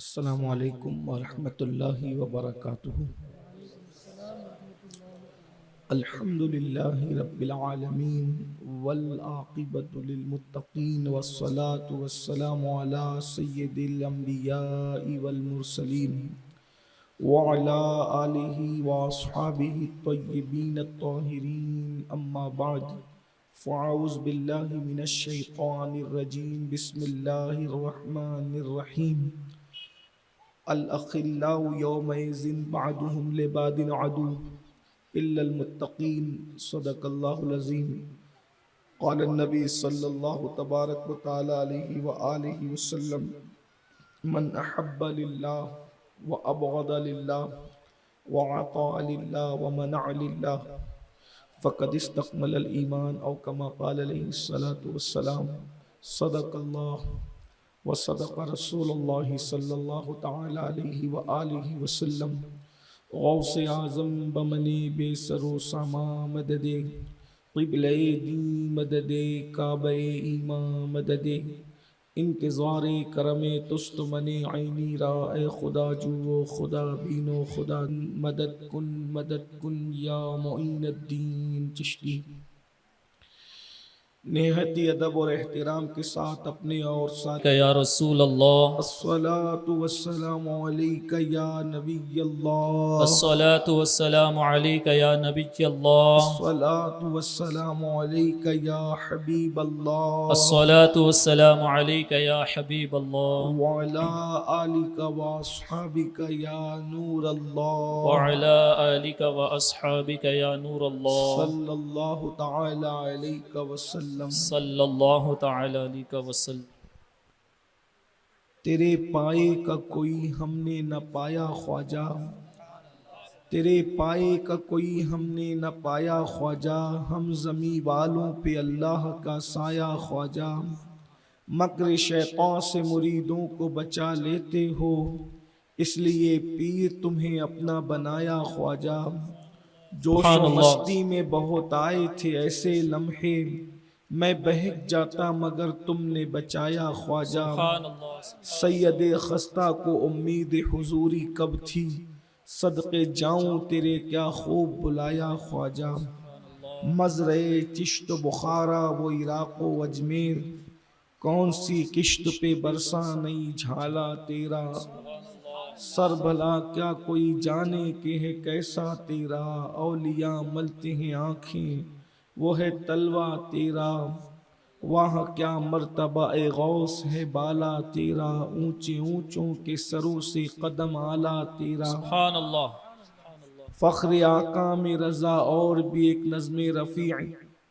السلام علیکم ورحمۃ اللہ وبرکاتہ۔ الحمد للہ رب العالمین والعاقبۃ للمتقین والصلاة والسلام علی سید الانبیاء والمرسلین وعلی آلہ واصحابہ الطیبین الطاہرین، اما بعد فاعوذ باللہ من الشیطان الرجیم، بسم اللہ الرحمن الرحیم۔ الأخلاء يومئذ بعضهم لبعض عدو إلا المتقين، صدق الله العظيم۔ قال النبي صلى الله تبارك وتعالى عليه وآله وسلم: من أحب لله وأبغض لله وعطى لله ومنع لله فقد استكمل الإيمان، أو كما قال عليه الصلاة والسلام۔ صدق الله وصدق رسول اللہ صلی اللہ تعالی علیہ وآلہ وسلم۔ غوث اعظم بمنی بے سر و ساما مدد، قبلہ دین مدد، کعبہ ایمان مدد، انتظار کرم تست من عینی را، اے خدا جو خدا بینو خدا، مدد کن یا معین الدین چشتی۔ نہایت ادب اور احترام کے ساتھ اپنے اور ساتھ یا رسول اللہ، الصلاة والسلام علیک یا نبی اللہ، الصلاة والسلام علیک یا نبی اللہ، الصلاة والسلام علیک یا حبیب اللہ، الصلاة والسلام علیک یا حبیب اللہ، وعلی آلک واصحابک یا نور اللہ، وعلی آلک واصحابک یا نور اللہ، صلی اللہ تعالی علیہ وسلم۔ صلی اللہ تعالی علیہ وسلم۔ تیرے پائے کا کوئی ہم نے نہ پایا خواجہ، تیرے پائے کا کوئی ہم نے نہ پایا خواجہ، ہم زمیں والوں پہ اللہ کا سایہ خواجہ، مکر شیطان سے مریدوں کو بچا لیتے ہو، اس لیے پیر تمہیں اپنا بنایا خواجہ، جوش سبحان و اللہ۔ مستی میں بہت آئے تھے ایسے لمحے، میں بہک جاتا مگر تم نے بچایا خواجہ، سبحان اللہ۔ سید خستہ کو امید حضوری کب تھی، صدقے جاؤں تیرے کیا خوب بلایا خواجہ، مزرعے چشت و بخارا وہ عراق و اجمیر، کون سی کشت پہ برسا نہیں جھالا تیرا، سر بھلا کیا کوئی جانے کہ ہے کیسا تیرا، اولیاء ملتے ہیں آنکھیں وہ ہے تلوہ تیرا، وہاں کیا مرتبہ اے غوث ہے بالا تیرا، اونچے اونچوں کے سروں سے قدم اعلیٰ تیرا، سبحان اللہ۔ فخر آقا میں رضا اور بھی ایک نظم رفیع،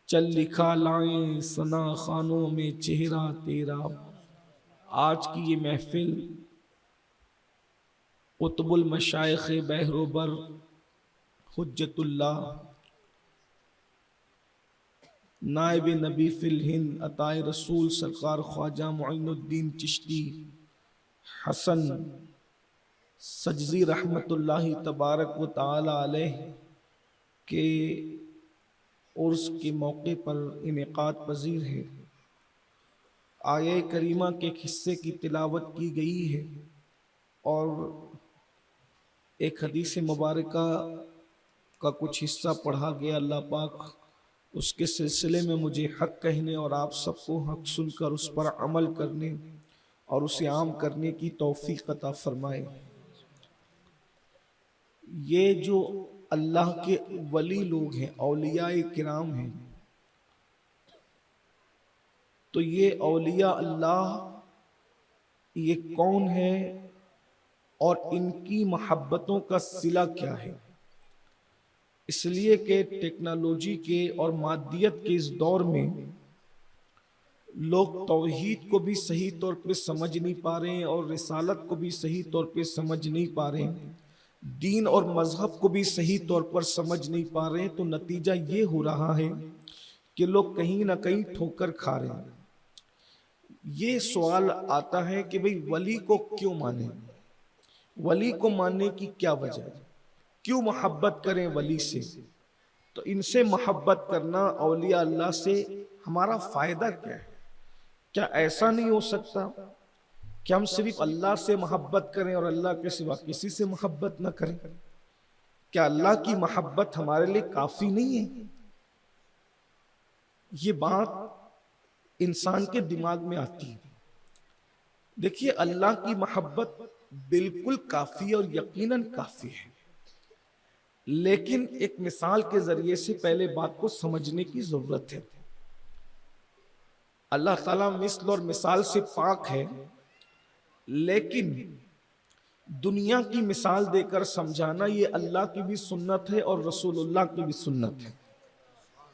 چل لکھا لائیں ثنا خانوں میں چہرہ تیرا۔ آج کی یہ محفل قطب المشائخ بحر و بر حجت اللہ، نائب نبی فی الہند عطائے رسول سرکار خواجہ معین الدین چشتی حسن سجزی رحمت اللہ تبارک و تعالی علیہ کے عرس کے موقع پر انعقاد پذیر ہے۔ آیہ کریمہ کے ایک حصے کی تلاوت کی گئی ہے اور ایک حدیث مبارکہ کا کچھ حصہ پڑھا گیا۔ اللہ پاک اس کے سلسلے میں مجھے حق کہنے اور آپ سب کو حق سن کر اس پر عمل کرنے اور اسے عام کرنے کی توفیق عطا فرمائے۔ یہ جو اللہ کے ولی لوگ ہیں، اولیاء کرام ہیں، تو یہ اولیاء اللہ یہ کون ہے اور ان کی محبتوں کا صلہ کیا ہے؟ اس لیے کہ ٹیکنالوجی کے اور مادیت کے اس دور میں لوگ توحید کو بھی صحیح طور پہ سمجھ نہیں پا رہے ہیں اور رسالت کو بھی صحیح طور پہ سمجھ نہیں پا رہے ہیں، دین اور مذہب کو بھی صحیح طور پر سمجھ نہیں پا رہے ہیں، تو نتیجہ یہ ہو رہا ہے کہ لوگ کہیں نہ کہیں ٹھوکر کھا رہے ہیں۔ یہ سوال آتا ہے کہ بھئی ولی کو کیوں مانیں؟ ولی کو ماننے کی کیا وجہ ہے؟ کیوں محبت کریں ولی سے؟ تو ان سے محبت کرنا، اولیاء اللہ سے ہمارا فائدہ کیا ہے؟ کیا ایسا نہیں ہو سکتا کہ ہم صرف اللہ سے محبت کریں اور اللہ کے سوا کسی سے محبت نہ کریں؟ کیا اللہ کی محبت ہمارے لیے کافی نہیں ہے؟ یہ بات انسان کے دماغ میں آتی ہے۔ دیکھیے اللہ کی محبت بالکل کافی اور یقیناً کافی ہے، لیکن ایک مثال کے ذریعے سے پہلے بات کو سمجھنے کی ضرورت ہے۔ اللہ تعالیٰ مثل اور مثال سے پاک ہے، لیکن دنیا کی مثال دے کر سمجھانا یہ اللہ کی بھی سنت ہے اور رسول اللہ کی بھی سنت ہے۔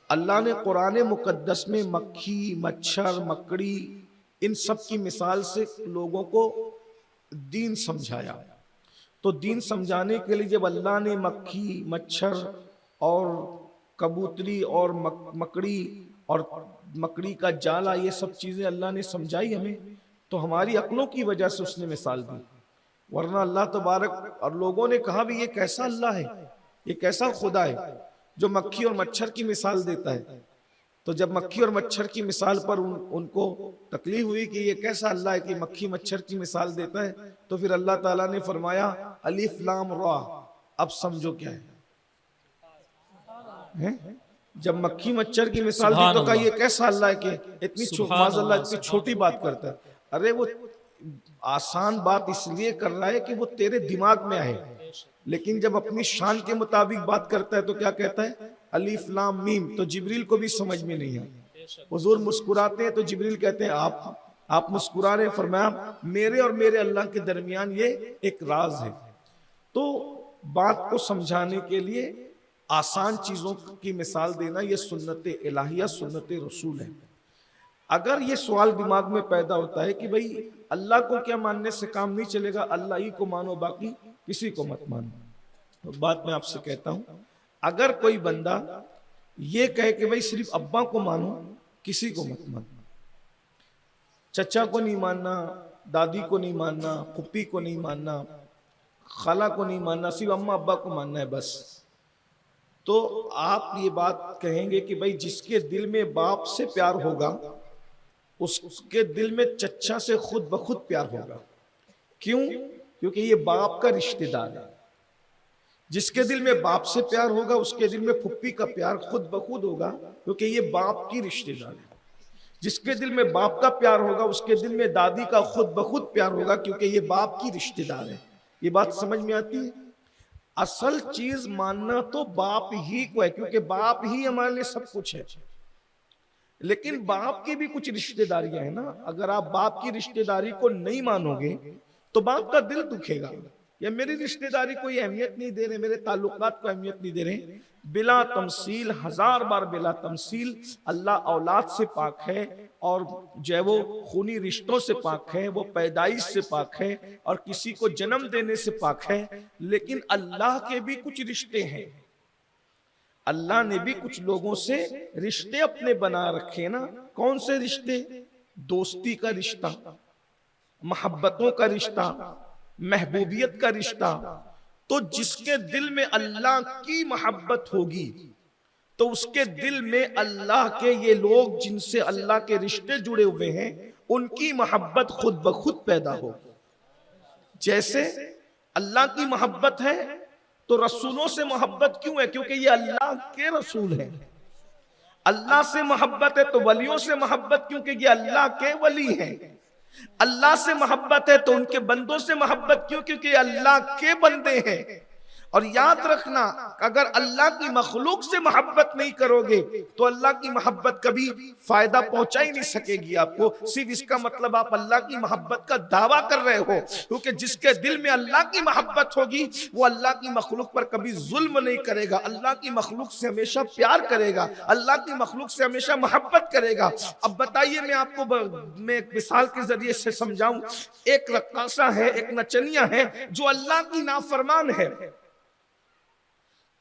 اللہ نے قرآن مقدس میں مکھی، مچھر، مکڑی ان سب کی مثال سے لوگوں کو دین سمجھایا۔ تو دین سمجھانے کے لیے جب اللہ نے مکھی، مچھر اور کبوتری اور مکڑی اور مکڑی کا جالا یہ سب چیزیں اللہ نے سمجھائی ہمیں، تو ہماری عقلوں کی وجہ سے اس نے مثال دی، ورنہ اللہ تبارک اور لوگوں نے کہا بھی یہ کیسا اللہ ہے، یہ کیسا خدا ہے جو مکھی اور مچھر کی مثال دیتا ہے۔ تو جب مکھی اور مچھر کی مثال پر ان کو تکلیف ہوئی کہ یہ کیسا اللہ ہے کہ مکھی مچھر کی مثال دیتا ہے، تو پھر اللہ تعالیٰ نے فرمایا الف لام را، اب سمجھو کیا ہے۔ جب مکھی مچھر کی مثال دی تو کہا یہ کیسا اللہ ہے کہ اتنی معاذ اللہ اتنی چھوٹی بات کرتا ہے۔ ارے وہ آسان بات اس لیے کر رہا ہے کہ وہ تیرے دماغ میں آئے، لیکن جب اپنی شان کے مطابق بات کرتا ہے تو کیا کہتا ہے الف لام میم، تو جبریل کو بھی سمجھ میں نہیں آئی۔ حضور مسکراتے ہیں تو جبریل کہتے ہیں آپ مسکرا رہے، فرمایا میرے اور میرے اللہ کے درمیان یہ ایک راز ہے۔ تو بات کو سمجھانے کے لیے آسان چیزوں کی مثال دینا یہ سنت الہیہ، سنت رسول ہے۔ اگر یہ سوال دماغ میں پیدا ہوتا ہے کہ بھئی اللہ کو کیا ماننے سے کام نہیں چلے گا، اللہ ہی کو مانو باقی کسی کو مت مانو، تو بات میں آپ سے کہتا ہوں اگر کوئی بندہ یہ کہے کہ بھئی صرف ابا کو مانو کسی کو مت مانو، چچا کو نہیں ماننا، دادی کو نہیں ماننا، پھپھی کو نہیں ماننا، خالہ کو نہیں ماننا، صرف اماں ابا کو ماننا ہے بس، تو آپ یہ بات کہیں گے کہ بھئی جس کے دل میں باپ سے پیار ہوگا اس کے دل میں چچا سے خود بخود پیار ہوگا۔ کیوں؟ کیونکہ یہ باپ کا رشتہ دار ہے۔ جس کے دل میں باپ سے پیار ہوگا اس کے دل میں پھپھی کا پیار خود بخود ہوگا، کیونکہ یہ باپ کی رشتہ دار ہے۔ جس کے دل میں باپ کا پیار ہوگا اس کے دل میں دادی کا خود بخود پیار ہوگا، کیونکہ یہ باپ کی رشتہ دار ہے۔ یہ بات سمجھ میں آتی ہے؟ اصل چیز ماننا تو باپ ہی کو ہے، کیونکہ باپ ہی ہمارے لیے سب کچھ ہے، لیکن باپ کی بھی کچھ رشتہ داریاں ہیں نا۔ اگر آپ باپ کی رشتہ داری کو نہیں مانو گے تو باپ کا دل دکھے گا، یا میری رشتہ داری کوئی اہمیت نہیں دے رہے، میرے تعلقات کو اہمیت نہیں دے رہے۔ بلا تمثیل، ہزار بار بلا تمثیل، اللہ اولاد سے پاک ہے اور جو ہے وہ خونی رشتوں سے پاک ہے، وہ پیدائش سے پاک ہے اور کسی کو جنم دینے سے پاک ہے، لیکن اللہ کے بھی کچھ رشتے ہیں۔ اللہ نے بھی کچھ لوگوں سے رشتے اپنے بنا رکھے نا۔ کون سے رشتے؟ دوستی کا رشتہ، محبتوں کا رشتہ، محبوبیت کا رشتہ۔ تو جس کے دل میں اللہ کی محبت ہوگی تو اس کے دل میں اللہ کے یہ لوگ جن سے اللہ کے رشتے جڑے ہوئے ہیں ان کی محبت خود بخود پیدا ہوگی۔ جیسے اللہ کی محبت ہے تو رسولوں سے محبت کیوں ہے؟ کیونکہ یہ اللہ کے رسول ہیں۔ اللہ سے محبت ہے تو ولیوں سے محبت کیونکہ یہ اللہ کے ولی ہیں۔ اللہ سے محبت ہے تو ان کے بندوں سے محبت کیوں؟ کیونکہ یہ اللہ کے بندے ہیں۔ اور یاد رکھنا اگر اللہ کی مخلوق سے محبت نہیں کرو گے تو اللہ کی محبت کبھی فائدہ پہنچا ہی نہیں سکے گی آپ کو۔ صرف اس کا مطلب آپ اللہ کی محبت کا دعویٰ کر رہے ہو، کیونکہ جس کے دل میں اللہ کی محبت ہوگی وہ اللہ کی مخلوق پر کبھی ظلم نہیں کرے گا، اللہ کی مخلوق سے ہمیشہ پیار کرے گا، اللہ کی مخلوق سے ہمیشہ محبت کرے گا۔ اب بتائیے میں آپ کو میں ایک مثال کے ذریعے سے سمجھاؤں۔ ایک رقاصہ ہے، ایک نچنیاں ہے جو اللہ کی نافرمان ہے۔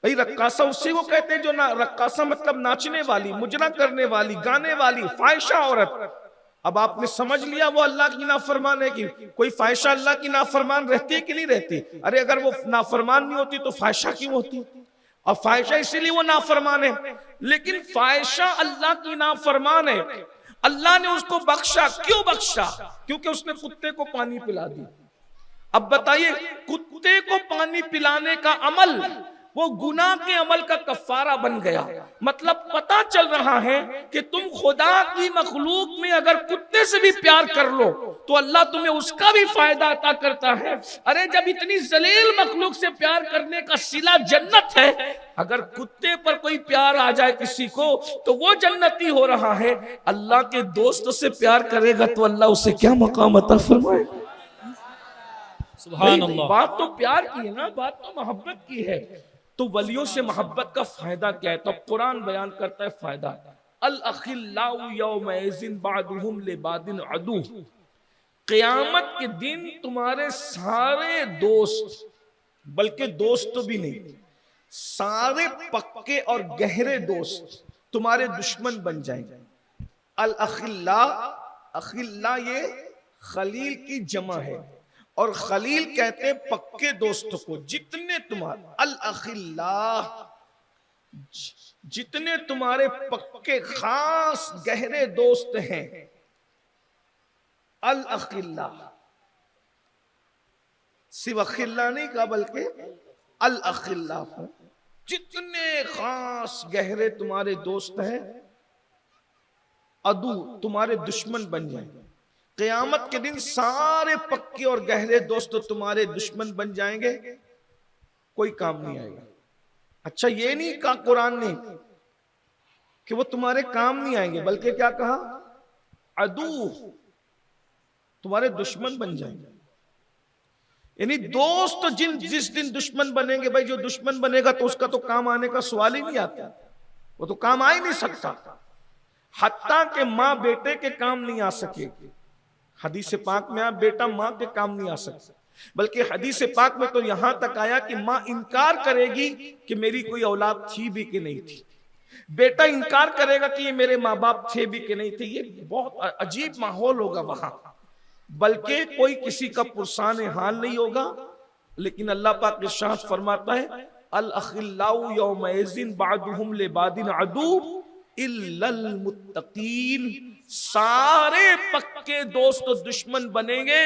بھئی رقاصہ اسی کو کہتے ہیں جو رقاصہ مطلب ناچنے والی، مجرا کرنے والی، گانے والی، فاحشہ عورت۔ اب آپ نے سمجھ لیا وہ اللہ کی نافرمان ہے کہ کوئی فاحشہ اللہ کی نافرمان رہتی ہے کہ نہیں رہتی؟ ارے اگر وہ نافرمان نہیں ہوتی تو فاحشہ کیوں ہوتی؟ اور فاحشہ اسی لیے وہ نافرمان ہے۔ لیکن فاحشہ اللہ کی نافرمان ہے، اللہ نے اس کو بخشا. کیوں بخشا؟ کیونکہ اس نے کتے کو پانی پلا دی. اب بتائیے کتے کو پانی پلانے کا عمل وہ گناہ کے عمل کا کفارہ بن گیا. مطلب پتا چل رہا ہے کہ تم خدا کی مخلوق میں اگر کتے سے بھی پیار کر لو تو اللہ تمہیں اس کا بھی فائدہ عطا کرتا ہے. ارے جب اتنی ذلیل مخلوق سے پیار کرنے کا صلہ جنت ہے, اگر کتے پر کوئی پیار آ جائے کسی کو تو وہ جنتی ہو رہا ہے. اللہ کے دوست سے پیار کرے گا تو اللہ اسے کیا مقام عطا فرمائے. سبحان اللہ. بات تو پیار کی ہے نا, بات تو محبت کی ہے. تو ولیوں سے محبت کا فائدہ کیا ہے؟ تو قرآن بیان کرتا ہے فائدہ. الاخلاء یومئذ بعضهم لبعض عدو. قیامت کے دن تمہارے سارے دوست, بلکہ دوست بھی نہیں, سارے پکے اور گہرے دوست تمہارے دشمن بن جائیں گے. الاخلاء, اخلاء یہ خلیل کی جمع ہے, اور خلیل کہتے ہیں پکے دوست کو. جتنے تمہارے الاخلاء, جتنے تمہارے پکے خاص گہرے دوست ہیں, الاخلاء صرف اخلاء نہیں کہا بلکہ الاخلاء, جتنے خاص گہرے تمہارے دوست ہیں عدو تمہارے دشمن بن جائیں. قیامت کے دن سارے پکے اور گہرے دوست تمہارے دشمن بن جائیں گے, کوئی کام نہیں آئے گا. اچھا یہ نہیں کہا قرآن نے کہ وہ تمہارے کام نہیں آئیں گے, بلکہ کیا کہا؟ عدو تمہارے دشمن بن جائیں گے. یعنی دوست جس دن دشمن بنیں گے, بھائی جو دشمن بنے گا تو اس کا تو کام آنے کا سوال ہی نہیں آتا, وہ تو کام آ ہی نہیں سکتا. حتیٰ کہ ماں بیٹے کے کام نہیں آ سکے. حدیث پاک میں بیٹا ماں کے کام نہیں آ سکتا, بلکہ حدیث پاک میں تو یہاں تک آیا کہ ماں انکار کرے گی کہ میری کوئی اولاد تھی بھی کہ نہیں تھی. بیٹا انکار کرے گا کہ یہ میرے ماں باپ تھے بھی کہ نہیں تھے. یہ بہت عجیب ماحول ہوگا وہاں, بلکہ کوئی کسی کا پرسان حال نہیں ہوگا. لیکن اللہ پاک ارشاد فرماتا ہے الاخلاء یومئذ بعضهم لبعض عدو الا المتقین. سارے پکے دوست دشمن بنیں گے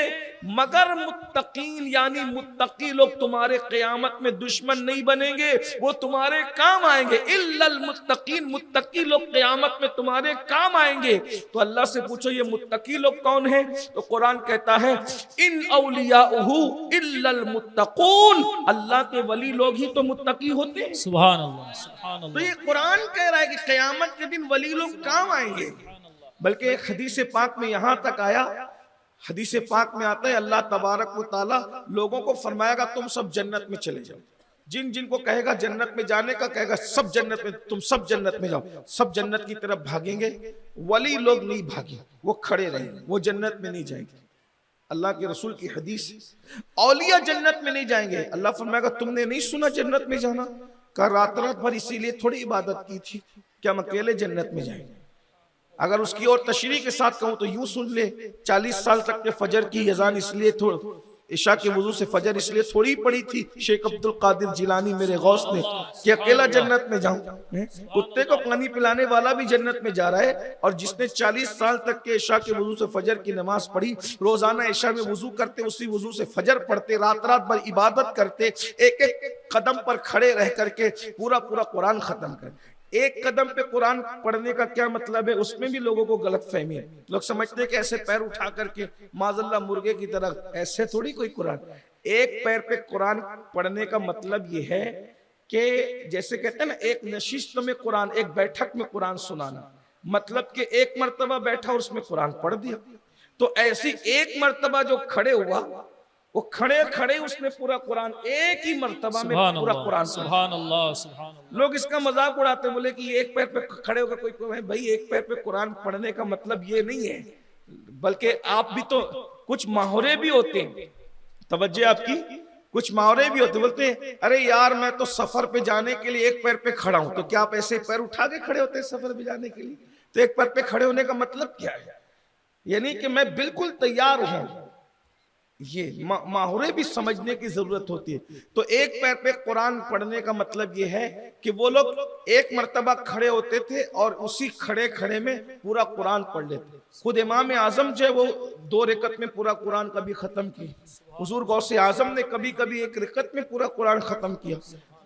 مگر متقین, یعنی متقی لوگ تمہارے قیامت میں دشمن نہیں بنیں گے, وہ تمہارے کام آئیں گے. الا المتقین, متقی لوگ قیامت میں تمہارے کام آئیں گے. تو اللہ سے پوچھو یہ متقی لوگ کون ہیں؟ تو قرآن کہتا ہے ان اولیاؤہ الا المتقون, اللہ کے ولی لوگ ہی تو متقی ہوتے ہیں. سبحان اللہ, سبحان تو اللہ. یہ قرآن کہہ رہا ہے کہ قیامت کے دن ولی لوگ کام آئیں گے. بلکہ ایک حدیث پاک میں یہاں تک آیا, حدیث پاک میں آتا ہے اللہ تبارک و تعالی لوگوں کو فرمائے گا تم سب جنت میں چلے جاؤ. جن جن کو کہے گا جنت میں جانے کا, کہے گا سب جنت میں, تم سب جنت میں جاؤ. سب جنت کی طرف بھاگیں گے, ولی لوگ نہیں بھاگیں, وہ کھڑے رہیں گے, وہ جنت میں نہیں جائیں گے. اللہ کے رسول کی حدیث, اولیاء جنت میں نہیں جائیں گے. اللہ فرمائے گا تم نے نہیں سنا جنت میں جانا؟ کہا رات رات بھر اسی لیے تھوڑی عبادت کی تھی کہ ہم اکیلے جنت میں جائیں گے. اگر اس کی اور تشریح کے ساتھ کہوں تو یوں سن لے, 40 سال تک کے فجر کی اذان اس لیے عشاء کے وضو سے فجر اس لیے تھوڑی پڑی تھی شیخ عبد القادر جیلانی میرے غوث نے کہ اکیلا جنت میں جاؤں. کتے کو پانی پلانے والا بھی جنت میں جا رہا ہے, اور جس نے 40 سال تک کے عشاء کے وضو سے فجر کی نماز پڑھی, روزانہ عشاء میں وضو کرتے, اسی وضو سے فجر پڑھتے, رات رات بھر عبادت کرتے, ایک ایک قدم پر کھڑے رہ کر کے پورا قرآن ختم کر. ایک قدم پہ قرآن پڑھنے کا کیا مطلب ہے؟ اس میں بھی لوگوں کو غلط فہمی ہے. لوگ سمجھتے ہیں کہ ایسے پیر اٹھا کر کے معاذ اللہ مرغے کی طرح, ایسے تھوڑی کوئی قرآن. ایک پیر پہ قرآن پڑھنے کا مطلب یہ ہے کہ جیسے کہتے ہیں نا ایک نشست میں قرآن, ایک بیٹھک میں قرآن سنانا, مطلب کہ ایک مرتبہ بیٹھا اور اس میں قرآن پڑھ دیا. تو ایسی ایک مرتبہ جو کھڑے ہوا, وہ کھڑے کھڑے اس نے پورا قرآن ایک ہی مرتبہ میں پورا قرآن. سبحان اللہ, سبحان اللہ. لوگ اس کا مذاق اڑاتے, بولے کہ ایک پیر پہ کھڑے ہو کر کوئی, بھائی ایک پیر پہ قرآن پڑھنے کا مطلب یہ نہیں ہے, بلکہ آپ بھی تو کچھ محاورے بھی ہوتے ہیں, توجہ آپ کی, کچھ محاورے بھی ہوتے. بولتے ہیں ارے یار میں تو سفر پہ جانے کے لیے ایک پیر پہ کھڑا ہوں. تو کیا آپ ایسے پیر اٹھا کے کھڑے ہوتے ہیں سفر پہ جانے کے لیے؟ تو ایک پیر پہ کھڑے ہونے کا مطلب کیا ہے؟ یعنی کہ میں بالکل تیار ہوں, یہ ماہورے بھی سمجھنے کی ضرورت ہوتی ہے. تو ایک پیر پہ قرآن پڑھنے کا مطلب یہ ہے کہ وہ لوگ ایک مرتبہ کھڑے ہوتے تھے اور اسی کھڑے میں پورا قرآن پڑھ لیتے. خود امام اعظم جو ہے وہ 2 رکعت میں پورا قرآن کبھی ختم کیا. حضور غوث اعظم نے کبھی کبھی 1 رکعت میں پورا قرآن ختم کیا.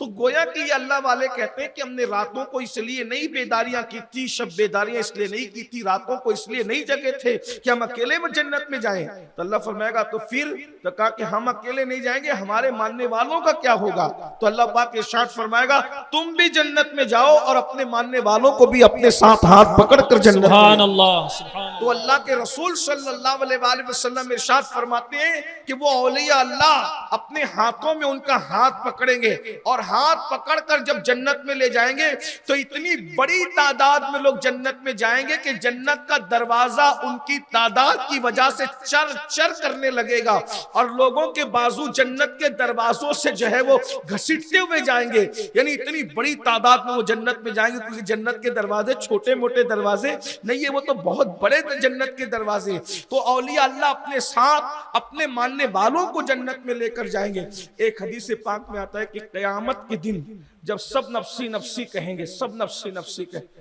تو گویا کہ یہ اللہ والے کہتے ہیں کہ ہم نے راتوں کو اس لیے نہیں بیداریاں کی تھی، شب بیداریاں اس لیے نہیں کی تھی، راتوں کو اس لیے نہیں جگے تھے کہ ہم اکیلے میں جنت میں جائیں. تو اللہ فرمائے گا تو پھر تو کہا کہ ہم اکیلے نہیں جائیں گے، ہمارے ماننے والوں کا کیا ہوگا؟ تو اللہ پاک ارشاد فرمائے گا تم بھی جنت میں جاؤ اور اپنے ماننے والوں کو بھی اپنے ساتھ ہاتھ پکڑ کر جنت میں سبحان جاؤ. اللہ سبحان تو اللہ کے رسول صلی اللہ علیہ وآلہ وسلم ارشاد فرماتے ہیں کہ وہ اولیاء اللہ اپنے ہاتھوں میں ان کا ہاتھ پکڑیں گے اور ہاتھ پکڑ کر جب جنت میں لے جائیں گے تو اتنی بڑی تعداد میں لوگ جنت میں جائیں گے کہ جنت کا دروازہ ان کی تعداد کی وجہ سے چر چر کرنے لگے گا اور لوگوں کے بازو جنت کے دروازوں سے جو ہے وہ گھسیٹتے ہوئے جائیں گے. یعنی اتنی بڑی تعداد میں وہ جنت میں جائیں گے کیونکہ جنت کے دروازے چھوٹے موٹے دروازے نہیں ہے، وہ تو بہت بڑے جنت کے دروازے. تو اولیاء اللہ اپنے ساتھ اپنے ماننے والوں کو جنت میں لے کر جائیں گے. ایک حدیث پاک میں آتا ہے کہ قیامت کے دن جب سب نفسی نفسی کہیں گے، سب نفسی نفسی کہیں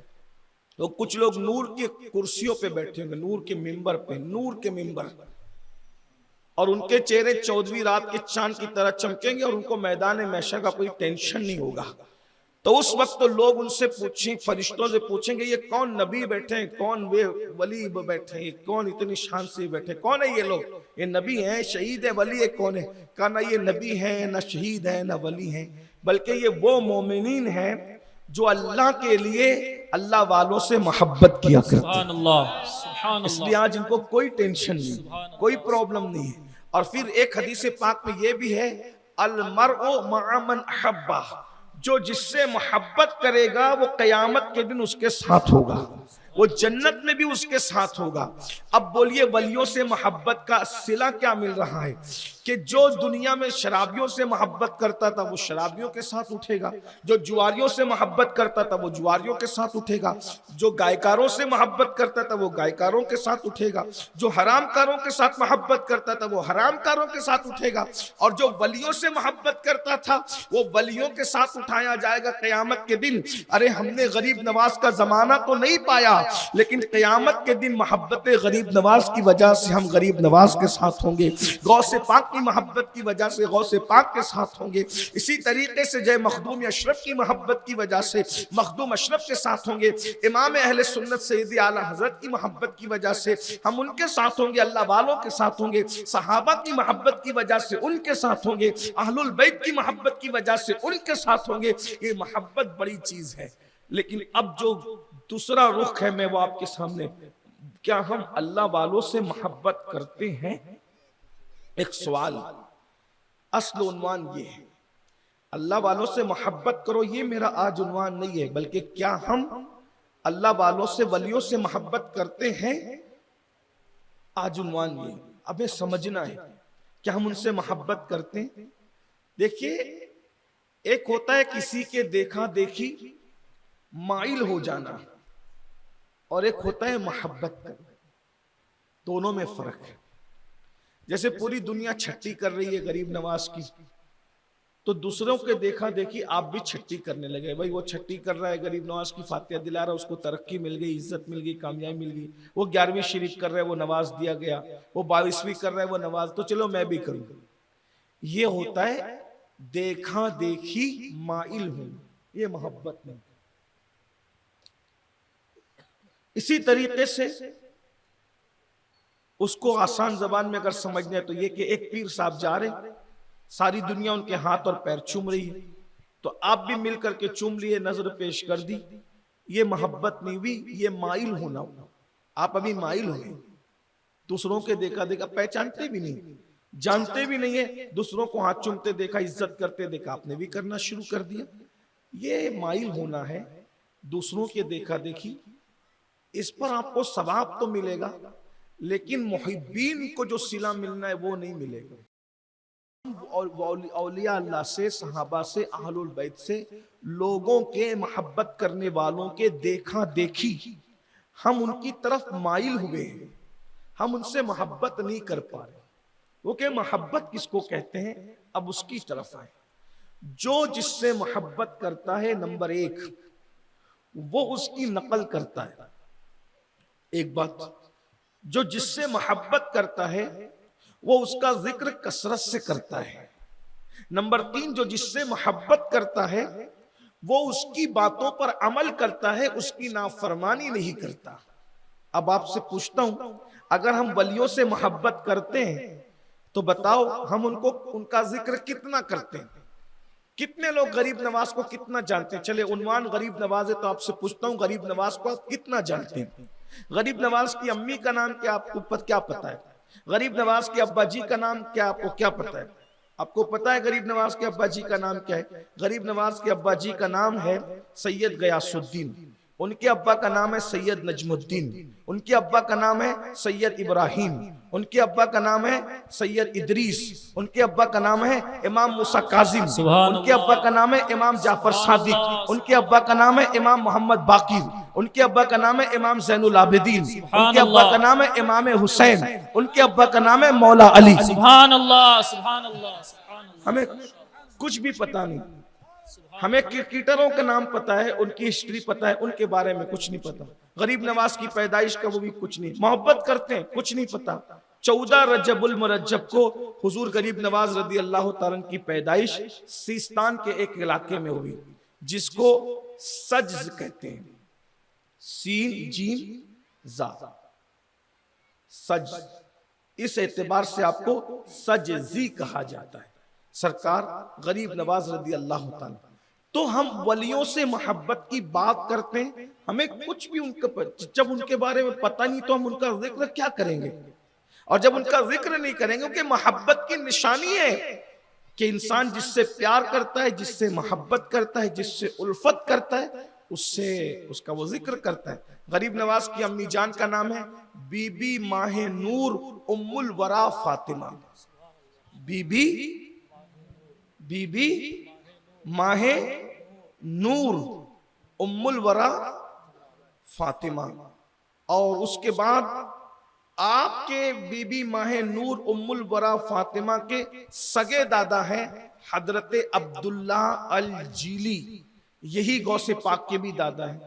تو کچھ لوگ نور کی کرسیوں پہ بیٹھے ہوں گے، نور کے ممبر پہ، نور کے ممبر، اور ان کے چہرے 14ویں رات کے چاند کی طرح چمکیں گے اور ان کو میدان محشر کا کوئی ٹینشن نہیں ہوگا. تو اس وقت تو لوگ ان سے پوچھیں، فرشتوں سے پوچھیں گے یہ کون نبی بیٹھے ہیں، کون ولی بیٹھے ہیں، کون اتنی شان سے بیٹھے، کون ہے یہ لوگ؟ یہ نبی ہیں، شہید ہے، ولی ہے، کون ہے؟ کہا نہ یہ نبی ہیں، نہ شہید ہیں، نہ ولی ہیں، بلکہ یہ وہ مومنین ہیں جو اللہ کے لیے اللہ والوں سے محبت کیا کرتے ہیں. سبحان اللہ سبحان اس لیے اللہ آج ان کو کوئی ٹینشن نہیں، کوئی پرابلم نہیں ہے. اور پھر ایک حدیث پاک میں یہ بھی ہے المرء مع من احبہ، جو جس سے محبت کرے گا وہ قیامت کے دن اس کے ساتھ ہوگا، وہ جنت میں بھی اس کے ساتھ ہوگا. اب بولیے ولیوں سے محبت کا صلہ کیا مل رہا ہے کہ جو دنیا میں شرابیوں سے محبت کرتا تھا وہ شرابیوں کے ساتھ اٹھے گا، جو جواریوں سے محبت کرتا تھا وہ جواریوں کے ساتھ اٹھے گا، جو گائیکاروں سے محبت کرتا تھا وہ گائیکاروں کے ساتھ اٹھے گا، جو حرام کاروں کے ساتھ محبت کرتا تھا وہ حرام کاروں کے ساتھ اٹھے گا، اور جو ولیوں سے محبت کرتا تھا وہ ولیوں کے ساتھ اٹھایا جائے گا قیامت کے دن. ارے ہم نے غریب نواز کا زمانہ تو نہیں پایا لیکن قیامت کے دن محبت غریب نواز کی وجہ سے ہم غریب نواز کے ساتھ ہوں گے، غوث پاک کی محبت کی وجہ سے غوث پاک کے ساتھ ہوں گے، اسی طریقے سے جے مخدوم اشرف کی محبت کی وجہ سے مخدوم اشرف کے ساتھ ہوں گے، امام اہل سنت سیدی اعلیٰ حضرت کی محبت کی وجہ سے ہم ان کے ساتھ ہوں گے، اللہ والوں کے ساتھ ہوں گے، صحابہ کی محبت کی وجہ سے ان کے ساتھ ہوں گے، اہل البیت کی محبت کی وجہ سے ان کے ساتھ ہوں گے. یہ محبت بڑی چیز ہے. لیکن اب جو دوسرا رخ ہے میں وہ آپ کے سامنے، کیا ہم اللہ والوں سے محبت کرتے ہیں؟ ایک سوال، اصل عنوان یہ ہے اللہ والوں سے محبت کرو، یہ میرا آج عنوان نہیں ہے، بلکہ کیا ہم اللہ والوں سے ولیوں سے محبت کرتے ہیں؟ آج عنوان یہ. اب سمجھنا ہے کہ ہم ان سے محبت کرتے ہیں. دیکھیے ایک ہوتا ہے کسی کے دیکھا دیکھی مائل ہو جانا اور ایک ہوتا ہے محبت کرنا، دونوں میں فرق ہے. جیسے پوری دنیا چھٹی کر رہی ہے غریب نواز کی تو دوسروں کے دیکھا دیکھی آپ بھی چھٹی کرنے لگے. بھائی وہ چھٹی کر رہا ہے غریب نواز کی فاتحہ دلا رہا ہے، اس کو ترقی مل گئی، عزت مل گئی، کامیابی مل گئی. وہ 11ویں شریف کر رہا ہے وہ نواز دیا گیا، وہ 22ویں کر رہا ہے وہ نواز، تو چلو میں بھی کروں. یہ ہوتا ہے دیکھا دیکھی مائل ہوں، یہ محبت نہیں. اسی طریقے سے اس کو آسان زبان میں اگر سمجھنا ہے تو یہ کہ ایک پیر صاحب جا رہے، ساری دنیا ان کے ہاتھ اور پیر چوم رہی ہے تو آپ بھی مل کر کے چوم لیے، نظر پیش کر دی. یہ محبت نہیں ہوئی، یہ مائل ہونا ہوا. آپ ابھی مائل ہوئے، دوسروں کے دیکھا دیکھا پہچانتے بھی نہیں، جانتے بھی نہیں ہے، دوسروں کو ہاتھ چومتے دیکھا، عزت کرتے دیکھا، آپ نے بھی کرنا شروع کر دیا. یہ مائل ہونا ہے دوسروں کے دیکھا دیکھی. اس پر آپ کو ثواب تو ملے گا لیکن محبین کو جو صلہ ملنا ہے وہ نہیں ملے گا. اور اولیاء اللہ سے، صحابہ سے، اہل البیت سے، لوگوں کے محبت کرنے والوں کے دیکھا دیکھی ہم ان کی طرف مائل ہوئے ہیں، ہم ان سے محبت نہیں کر پا رہے. وہ کہ محبت کس کو کہتے ہیں، اب اس کی طرف آئے۔ جو جس سے محبت کرتا ہے، نمبر ایک وہ اس کی نقل کرتا ہے۔ ایک بات، جو جس سے محبت کرتا ہے وہ اس کا ذکر کثرت سے کرتا ہے۔ نمبر تین، جو جس سے محبت کرتا ہے وہ اس کی باتوں پر عمل کرتا ہے، اس کی نافرمانی نہیں کرتا۔ اب آپ سے پوچھتا ہوں، اگر ہم ولیوں سے محبت کرتے ہیں تو بتاؤ ہم ان کا ذکر کتنا کرتے ہیں؟ کتنے لوگ غریب نواز کو کتنا جانتے ہیں؟ چلے عنوان غریب نواز ہے تو آپ سے پوچھتا ہوں، غریب نواز کو آپ کتنا جانتے ہیں؟ غریب نواز کی امی کا نام کیا آپ کو کیا پتا ہے؟ غریب نواز کے ابا جی کا نام کیا آپ کو کیا پتا ہے؟ آپ کو پتا ہے غریب نواز کے ابا جی کا نام کیا ہے؟ غریب نواز کے ابا جی کا نام ہے سید غیاث الدین، ان کے ابا کا نام ہے سید نجم الدین، ان کے ابا کا نام ہے سید ابراہیم، ان کے ابا کا نام ہے سید ادریس، ان کے ابا کا نام ہے امام موسیٰ کاظم، ان کے ابا کا نام ہے امام جعفر صادق، ان کے ابا کا نام ہے امام محمد باقر، ان کے ابا کا نام ہے امام زین العابدین، ان کے ابا کا نام ہے امام حسین، ان کے ابا کا نام ہے مولا علی۔ سبحان اللہ، سبحان اللہ، سبحان اللہ۔ ہمیں کچھ بھی پتا نہیں، ہمیں کرکٹروں کا نام پتا ہے، ان کی ہسٹری پتا ہے، ان کے بارے میں کچھ نہیں پتا۔ غریب نواز کی پیدائش کا وہ بھی کچھ نہیں، محبت کرتے ہیں کچھ نہیں پتا۔ 14 رجب المرجب کو حضور غریب نواز رضی اللہ تعالیٰ کی پیدائش سیستان کے ایک علاقے میں ہوئی جس کو سجز کہتے ہیں، سین جیم زا، سج، اس اعتبار سے آپ کو سجزی کہا جاتا ہے، سرکار غریب نواز رضی اللہ تعالیٰ۔ تو ہم ولیوں سے محبت کی بات کرتے ہیں، ہمیں کچھ بھی جب ان کے بارے میں پتہ نہیں تو ہم ان کا ذکر کیا کریں گے؟ اور جب ان کا ذکر نہیں کریں گے، کہ محبت کی نشانی ہے کہ انسان جس سے پیار کرتا ہے، جس سے محبت کرتا ہے، جس سے الفت کرتا ہے، اس کا وہ ذکر کرتا ہے۔ غریب نواز کی امی جان کا نام ہے بی بی ماہ نور ام الورا فاطمہ، بی بی ماہ نور ام الورا فاطمہ، اور اس کے بعد آپ کے بی بی ماہ نور ام الورا فاطمہ کے سگے دادا ہیں حضرت عبداللہ الجیلی، یہی غوث پاک کے بھی دادا ہیں۔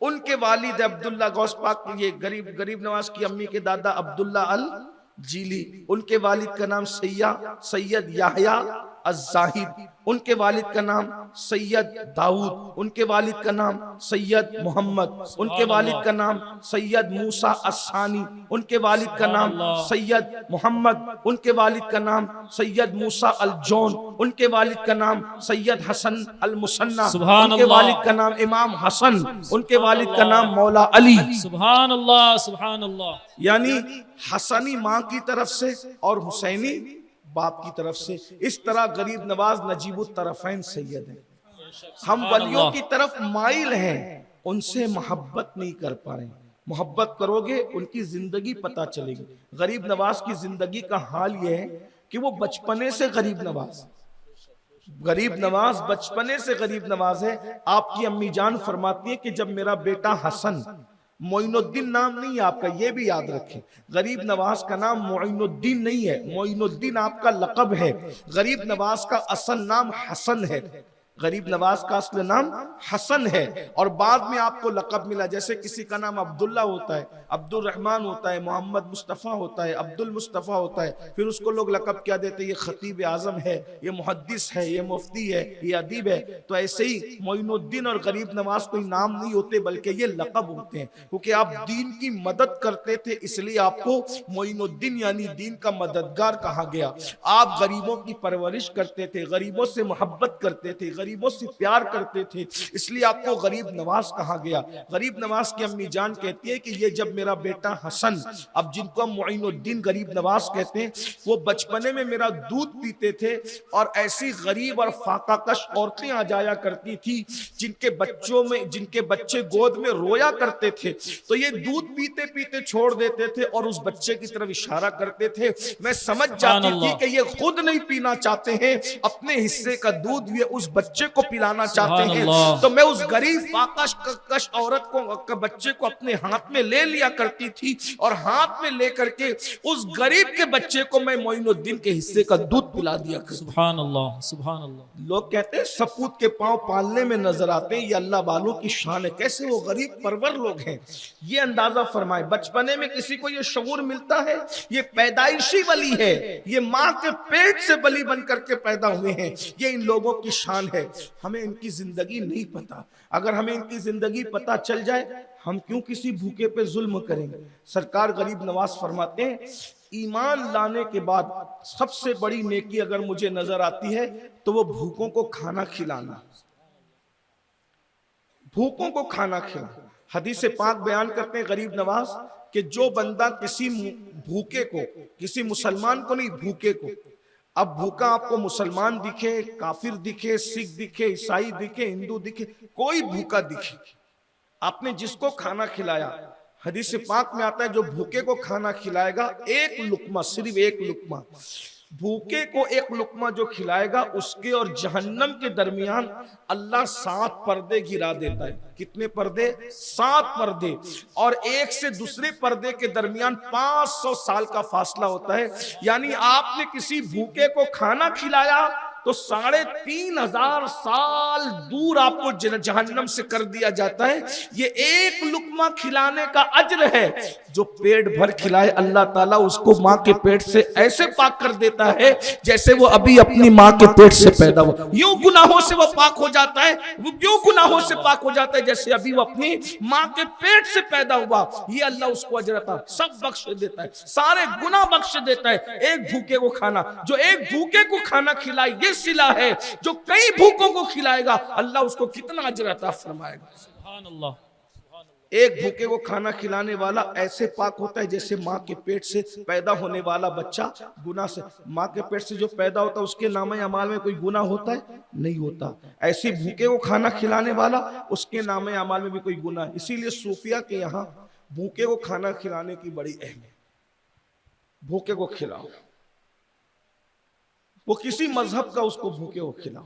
ان کے والد عبداللہ غوث پاک، یہ غریب نواز کی امی کے دادا عبداللہ الجیلی، ان کے والد کا نام سید یحییٰ الزاہد، ان کے والد کا نام سید داؤد، ان کے والد کا نام سید محمد، ان کے والد کا نام سید موسیٰ الثانی، ان کے والد کا نام سید محمد، ان کے والد کا نام سید موسیٰ الجون، ان کے والد کا نام سید حسن المثنی، ان کے والد کا نام امام حسن، ان کے والد کا نام مولا علی۔ سبحان اللہ، سبحان اللہ۔ یعنی حسنی ماں کی طرف سے اور حسینی باپ کی طرف سے، اس طرح غریب نواز نجیب الطرفین سید ہیں۔ ہم ولیوں کی طرف مائل ہیں، ان سے محبت نہیں کر پا رہے ہیں۔ محبت کرو گے ان کی زندگی پتہ چلے گی۔ غریب نواز کی زندگی کا حال یہ ہے کہ وہ بچپنے سے غریب نواز بچپنے سے غریب نواز ہے۔ آپ کی امی جان فرماتی ہے کہ جب میرا بیٹا حسن، معین الدین نام نہیں ہے آپ کا، یہ بھی یاد رکھیں، غریب نواز کا نام معین الدین نہیں ہے، معین الدین آپ کا لقب ہے، غریب نواز کا اصل نام حسن ہے، غریب نواز کا اصل نام حسن ہے، اور بعد میں آپ کو لقب ملا، جیسے کسی کا نام عبداللہ ہوتا ہے، عبد الرحمن ہوتا ہے، محمد مصطفیٰ ہوتا ہے، عبد المصطفیٰ ہوتا ہے، پھر اس کو لوگ لقب کیا دیتے ہیں، یہ خطیب اعظم ہے، یہ محدث ہے، یہ مفتی ہے، یہ ادیب ہے۔ تو ایسے ہی معین الدین اور غریب نواز کوئی نام نہیں ہوتے بلکہ یہ لقب ہوتے ہیں، کیونکہ آپ دین کی مدد کرتے تھے اس لیے آپ کو معین الدین یعنی دین کا مددگار کہا گیا۔ آپ غریبوں کی پرورش کرتے تھے، غریبوں سے محبت کرتے تھے، غریبوں سے پیار کرتے تھے، اس لیے آپ کو غریب نواز کہا گیا۔ غریب نواز کی امی جان کہتی ہے کہ یہ جب میرا بیٹا حسن، اب جن کو ہم معین الدین غریب نواز کہتے ہیں، وہ بچپنے میں میرا دودھ پیتے تھے، اور ایسی غریب اور فاقہ کش عورتیں آ جایا کرتی تھی جن کے بچے گود میں رویا کرتے تھے، تو یہ دودھ پیتے پیتے چھوڑ دیتے تھے اور اس بچے کی طرف اشارہ کرتے تھے۔ میں سمجھ جاتی تھی کہ یہ خود نہیں پینا چاہتے ہیں، اپنے حصے کا دودھ یہ اس بچے بچے کو پلانا چاہتے ہیں اللہ۔ تو میں اس غریب فاقہ کش عورت کو بچے کو اپنے ہاتھ میں لے لیا کرتی تھی اور ہاتھ میں لے کر کے اس غریب کے بچے کو میں معین الدین کے حصے کا دودھ پلا دیا کرتی۔ سبحان اللہ، سبحان اللہ۔ لوگ کہتے ہیں سپوت کے پاؤں پالنے میں نظر آتے ہیں، یہ اللہ والوں کی شان ہے، کیسے وہ غریب پرور لوگ ہیں۔ یہ اندازہ فرمائے بچپنے میں کسی کو یہ شعور ملتا ہے، یہ پیدائشی ولی ہے، یہ ماں کے پیٹ سے ولی بن کر کے پیدا ہوئے ہیں، یہ ان لوگوں کی شان ہے۔ ہمیں ان کی زندگی نہیں پتا، اگر ہمیں ان کی زندگی پتا چل جائے ہم کیوں کسی بھوکے پہ ظلم کریں گے۔ سرکار غریب نواز فرماتے ہیں ایمان لانے کے بعد سب سے بڑی نیکی اگر مجھے نظر آتی ہے تو وہ بھوکوں کو کھانا کھلانا، بھوکوں کو کھانا کھلانا۔ حدیث پاک بیان کرتے ہیں غریب نواز کہ جو بندہ کسی بھوکے کو، کسی مسلمان کو نہیں، بھوکے کو، اب بھوکا آپ کو مسلمان دکھے، کافر دکھے، سکھ دکھے، عیسائی دکھے، ہندو دکھے، کوئی بھوکا دکھے، آپ نے جس کو کھانا کھلایا، حدیث پاک میں آتا ہے جو بھوکے کو کھانا کھلائے گا ایک لقمہ، صرف ایک لقمہ، بھوکے کو ایک لقمہ جو کھلائے گا اس کے اور جہنم کے درمیان اللہ 7 پردے گرا دیتا ہے۔ کتنے پردے؟ 7 پردے، اور ایک سے دوسرے پردے کے درمیان 500 سال کا فاصلہ ہوتا ہے۔ یعنی آپ نے کسی بھوکے کو کھانا کھلایا تو 3500 سال دور آپ کو جہنم سے کر دیا جاتا ہے۔ یہ ایک لقمہ کھلانے کا اجر ہے، جو پیٹ بھر کھلائے اللہ تعالیٰ اس کو ماں کے پیٹ سے ایسے پاک کر دیتا ہے جیسے وہ ابھی اپنی ماں کے پیٹ سے پیدا ہوا۔ یوں گناہوں سے وہ پاک ہو جاتا ہے، وہ کیوں گناہوں سے پاک ہو جاتا ہے جیسے ابھی وہ اپنی ماں کے پیٹ سے پیدا ہوا۔ یہ اللہ اس کو اجر عطا سب بخش دیتا ہے، سارے گناہ بخش دیتا ہے۔ ایک بھوکے کو کھانا، جو ایک بھوکے کو کھانا کھلائے یہ صلہ ہے، جو کئی بھوکوں کو کھلائے گا اللہ اس کو کتنا اجر عطا فرمائے گا۔ سبحان اللہ۔ ایک بھوکے کو کھانا کھلانے والا ایسے پاک ہوتا ہے جیسے ماں کے پیٹ سے پیدا ہونے والا بچہ گناہ سے، ماں کے پیٹ سے جو پیدا ہوتا ہے اس کے نامہ اعمال میں کوئی گناہ ہوتا ہے؟ نہیں ہوتا۔ ایسے بھوکے کو کھانا کھلانے والا اس کے نامہ اعمال میں بھی کوئی گناہ ہے۔ اسی لیے صوفیہ کے یہاں بھوکے کو کھانا کھلانے کی بڑی اہمیت، بھوکے کو کھلاؤ، وہ کسی مذہب کا، اس کو بھوکے کو کھلاؤ۔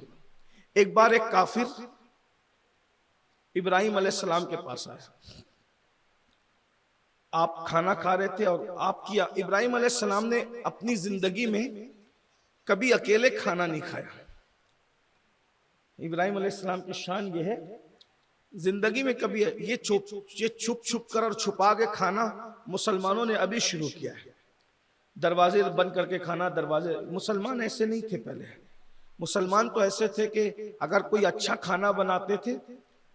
ایک بار ایک کافر ابراہیم علیہ السلام کے پاس آیا، آپ کھانا کھا رہے تھے اور آپ کی ابراہیم علیہ السلام نے اپنی زندگی میں کبھی اکیلے کھانا نہیں کھایا۔ ابراہیم علیہ السلام کی شان یہ ہے زندگی میں کبھی یہ چھپ چھپ کر اور چھپا کے کھانا مسلمانوں نے ابھی شروع کیا ہے، دروازے بند کر کے کھانا، دروازے، مسلمان ایسے نہیں تھے پہلے۔ مسلمان تو ایسے تھے کہ اگر کوئی اچھا کھانا بناتے تھے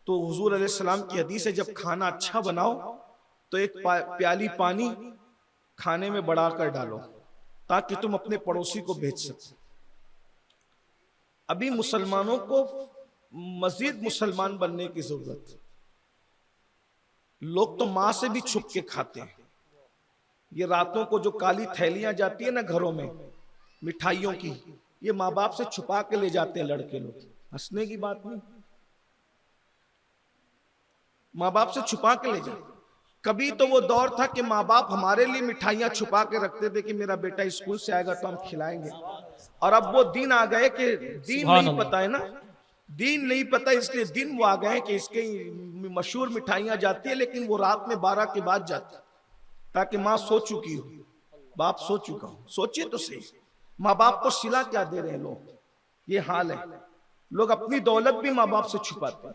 تو حضور علیہ السلام کی حدیث ہے جب کھانا اچھا بناؤ تو ایک پیالی پانی کھانے میں بڑھا کر ڈالو تاکہ تم اپنے پڑوسی کو بھیج سکو۔ ابھی مسلمانوں کو مزید مسلمان بننے کی ضرورت، لوگ تو ماں سے بھی چھپ کے کھاتے ہیں۔ یہ راتوں کو جو کالی تھیلیاں جاتی ہیں نا گھروں میں مٹھائیوں کی، یہ ماں باپ سے چھپا کے لے جاتے ہیں لڑکے لوگ، ہنسنے کی بات نہیں، ماں باپ سے چھپا کے لے جاتے۔ کبھی تو وہ دور تھا کہ ماں باپ ہمارے لیے مٹھائیاں چھپا کے رکھتے تھے کہ میرا بیٹا اسکول سے آئے گا تو ہم کھلائیں گے، اور اب وہ دن آ گئے کہ دین نہیں پتا ہے نا، دین نہیں پتا، اس لیے دن وہ آ گئے کہ اس کے مشہور مٹھائیاں جاتی ہیں لیکن وہ رات میں 12 کے بعد جاتی تاکہ ماں سو چکی ہو، باپ سو چکا ہو۔ سوچئے تو صحیح، ماں باپ کو صلہ کیا دے رہے ہیں لوگ، یہ حال ہے۔ لوگ اپنی دولت بھی ماں باپ سے چھپاتے ہیں،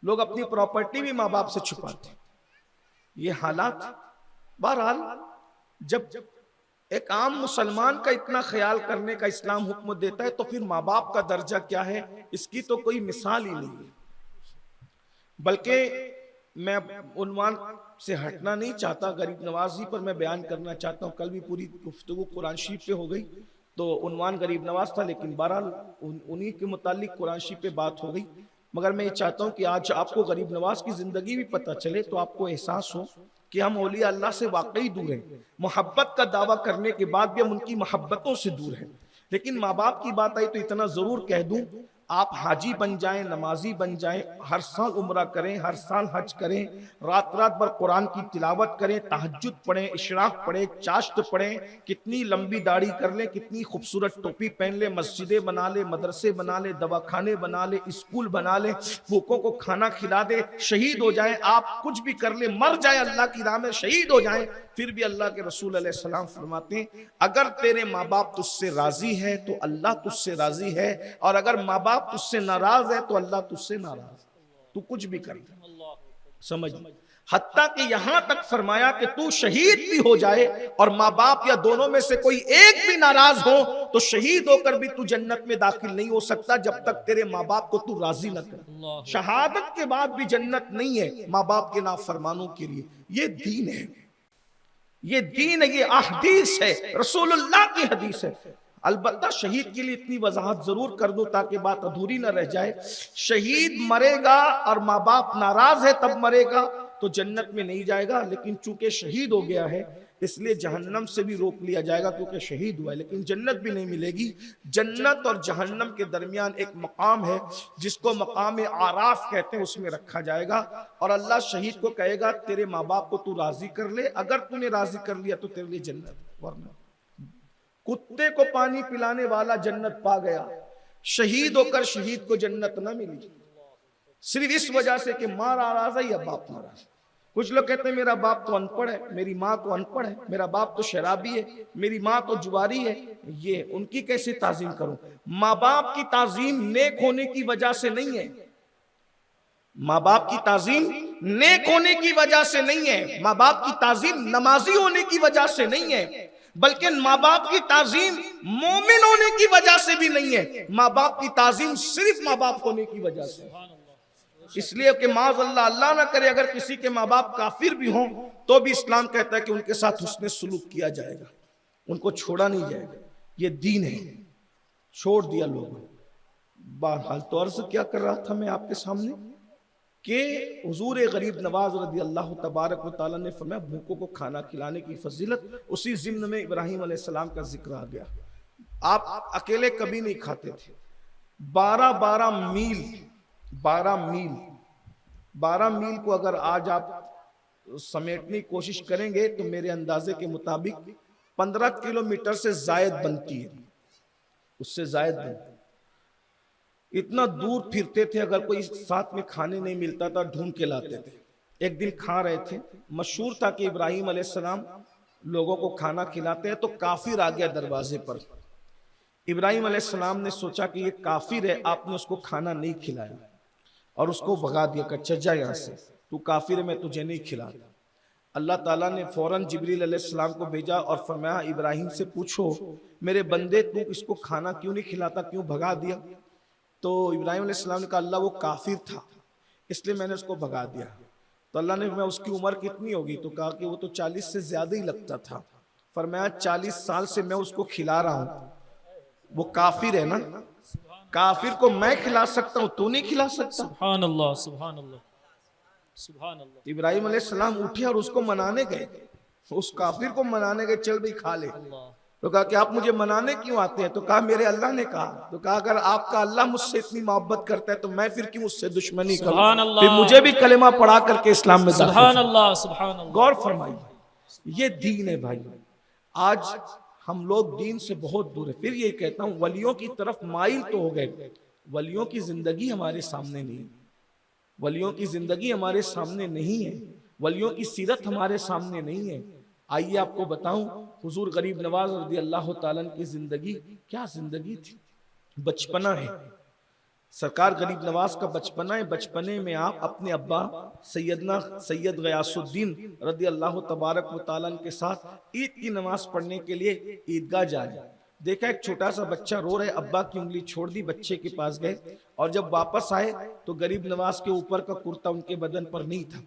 لوگ اپنی پراپرٹی بھی ماں باپ سے چھپاتے ہیں، یہ حالات۔ بہرحال جب ایک عام مسلمان کا اتنا خیال کرنے کا اسلام حکم دیتا ہے تو پھر ماں باپ کا درجہ کیا ہے، اس کی تو کوئی مثال ہی نہیں ہے۔ بلکہ میں عنوان سے ہٹنا نہیں چاہتا، غریب نوازی پر میں بیان کرنا چاہتا ہوں۔ کل بھی پوری گفتگو قرآن شریف پہ ہو گئی تو عنوان غریب نواز تھا، لیکن بہرحال انہی کے متعلق قرآن شریف پہ بات ہو گئی۔ مگر میں یہ چاہتا ہوں کہ آج آپ کو غریب نواز کی زندگی بھی پتہ چلے تو آپ کو احساس ہو کہ ہم اولیاء اللہ سے واقعی دور ہیں، محبت کا دعویٰ کرنے کے بعد بھی ہم ان کی محبتوں سے دور ہیں۔ لیکن ماں باپ کی بات آئی تو اتنا ضرور کہہ دوں، آپ حاجی بن جائیں، نمازی بن جائیں، ہر سال عمرہ کریں، ہر سال حج کریں، رات رات بھر قرآن کی تلاوت کریں، تہجد پڑھیں، اشراق پڑھیں، چاشت پڑھیں، کتنی لمبی داڑھی کر لیں، کتنی خوبصورت ٹوپی پہن لیں، مسجدیں بنا لیں، مدرسے بنا لیں، دواخانے بنا لیں، اسکول بنا لیں، بھوکوں کو کھانا کھلا دیں، شہید ہو جائیں، آپ کچھ بھی کر لیں، مر جائیں اللہ کی راہ میں، شہید ہو جائیں، پھر بھی اللہ کے رسول علیہ السلام فرماتے ہیں اگر تیرے ماں باپ تجھ سے راضی ہے تو اللہ تجھ سے راضی ہے، اور اگر ماں باپ تجھ سے ناراض ہے تو اللہ تجھ سے ناراض ہے، تو کچھ بھی کر لے، سمجھ۔ حتیٰ کہ یہاں تک فرمایا کہ تو شہید بھی ہو جائے اور ماں باپ یا دونوں میں سے کوئی ایک بھی ناراض ہو تو شہید ہو کر بھی تو جنت میں داخل نہیں ہو سکتا جب تک تیرے ماں باپ کو تو راضی نہ کر۔ شہادت کے بعد بھی جنت نہیں ہے ماں باپ کے نافرمانوں کے لیے، یہ دین ہے، یہ دین ہے، یہ احادیث ہے، رسول اللہ کی حدیث ہے۔ البتہ شہید کے لیے اتنی وضاحت ضرور کر دو تاکہ بات ادھوری نہ رہ جائے، شہید مرے گا اور ماں باپ ناراض ہے تب مرے گا تو جنت میں نہیں جائے گا، لیکن چونکہ شہید ہو گیا ہے اس لیے جہنم سے بھی روک لیا جائے گا کیونکہ شہید ہوا ہے، لیکن جنت بھی نہیں ملے گی۔ جنت اور جہنم کے درمیان ایک مقام ہے جس کو مقام اعراف کہتے ہیں، اس میں رکھا جائے گا، اور اللہ شہید کو کہے گا تیرے ماں باپ کو تو راضی کر لے، اگر تو نے راضی کر لیا تو تیرے لیے جنت، ورنہ کتے کو پانی پلانے والا جنت پا گیا، شہید ہو کر شہید کو جنت نہ ملی، صرف اس وجہ سے کہ ماں ناراض ہے یا باپ ناراض ہے۔ کچھ لوگ کہتے ہیں میرا باپ تو ان پڑھ ہے، میری ماں تو ان پڑھ ہے، میرا باپ تو شرابی ہے، میری ماں تو جواری ہے، یہ ان کی کیسے تعظیم کروں؟ ماں باپ کی تعظیم نیک ہونے کی وجہ سے نہیں ہے، ماں باپ کی تعظیم نیک ہونے کی وجہ سے نہیں ہے، ماں باپ کی تعظیم نمازی ہونے کی وجہ سے نہیں ہے، بلکہ ماں باپ کی تعظیم مومن ہونے کی وجہ سے بھی نہیں ہے، ماں باپ کی تعظیم صرف ماں باپ ہونے کی وجہ سے، اس لیے کہ معاذ اللہ اللہ نہ کرے اگر کسی کے ماں باپ کافر بھی ہوں تو بھی اسلام کہتا ہے کہ ان کے ساتھ حسن سلوک کیا جائے گا، ان کو چھوڑا نہیں جائے گا، یہ دین ہے، چھوڑ دیا لوگوں۔ بہرحال تو عرض کیا کر رہا تھا میں آپ کے سامنے کہ حضور غریب نواز رضی اللہ تبارک و تعالیٰ نے فرمایا بھوکوں کو کھانا کھلانے کی فضیلت، اسی ضمن میں ابراہیم علیہ السلام کا ذکر آ گیا۔ آپ اکیلے کبھی نہیں کھاتے تھے، 12 میل کو اگر آج آپ سمیٹنے کی کوشش کریں گے تو میرے اندازے کے مطابق 15 کلومیٹر سے زائد بنتی ہے، اس سے زائد بنتی ہے۔ اتنا دور پھرتے تھے، اگر کوئی ساتھ میں کھانے نہیں ملتا تھا ڈھونڈ کے لاتے تھے۔ ایک دن کھا رہے تھے، مشہور تھا کہ ابراہیم علیہ السلام لوگوں کو کھانا کھلاتے ہیں، تو کافر آ گیا دروازے پر۔ ابراہیم علیہ السلام نے سوچا کہ یہ کافر ہے، آپ نے اس کو کھانا نہیں کھلایا اور اس کو بھگا دیا کہ چل جا یہاں سے، تو کافر ہے میں تجھے نہیں کھلاتا۔ اللہ تعالیٰ نے فوراً جبریل علیہ السلام کو بھیجا اور فرمایا ابراہیم سے پوچھو میرے بندے تو اس کو کھانا کیوں نہیں کھلاتا، کیوں بھگا دیا؟ تو ابراہیم علیہ السلام نے کہا اللہ وہ کافر تھا اس لیے میں نے اس کو بھگا دیا۔ تو اللہ نے فرمایا اس کی عمر کتنی ہوگی؟ تو کہا کہ وہ تو 40 سے زیادہ ہی لگتا تھا۔ فرمایا 40 سال سے میں اس کو کھلا رہا ہوں، وہ کافر ہے نا، کافر کو میں کھلا سکتا ہوں تو نہیں کھلا سکتا؟ سبحان اللہ سبحان اللہ سبحان اللہ۔ ابراہیم علیہ السلام اٹھے اور اس کو منانے گئے، اس کافر کو منانے گئے، چل بھئی کھا لے۔ تو کہا کہ آپ مجھے منانے کیوں آتے ہیں؟ تو کہا میرے اللہ نے کہا۔ تو کہا اگر آپ کا اللہ مجھ سے اتنی محبت کرتا ہے تو میں پھر کیوں اس سے دشمنی کروں؟ سبحان اللہ، پھر مجھے بھی کلمہ پڑھا کر کے اسلام میں داخل سبحان اللہ سبحان اللہ۔ غور فرمائیے، یہ دین ہے بھائی۔ آج ہم لوگ دین سے بہت دور ہیں۔ پھر یہ کہتا ہوں ولیوں کی طرف مائل تو ہو گئے، ولیوں کی زندگی ہمارے سامنے نہیں، ولیوں کی زندگی ہمارے سامنے نہیں ہے، ولیوں کی سیرت ہمارے سامنے نہیں ہے۔ آئیے آپ کو بتاؤں حضور غریب نواز رضی اللہ تعالیٰ کی زندگی کیا زندگی تھی، بچپنا ہے۔ سرکار غریب نواز کا بچپنا ہے، بچپنے میں آپ اپنے ابا سیدنا سید غیاث الدین رضی اللہ تبارک و تعالیٰ کے ساتھ عید کی نماز پڑھنے کے لیے عیدگاہ جا رہے ہیں۔ دیکھا ایک چھوٹا سا بچہ رو رہا ہے، ابا کی انگلی چھوڑ دی، بچے کے پاس گئے، اور جب واپس آئے تو غریب نواز کے اوپر کا کرتا ان کے بدن پر نہیں تھا۔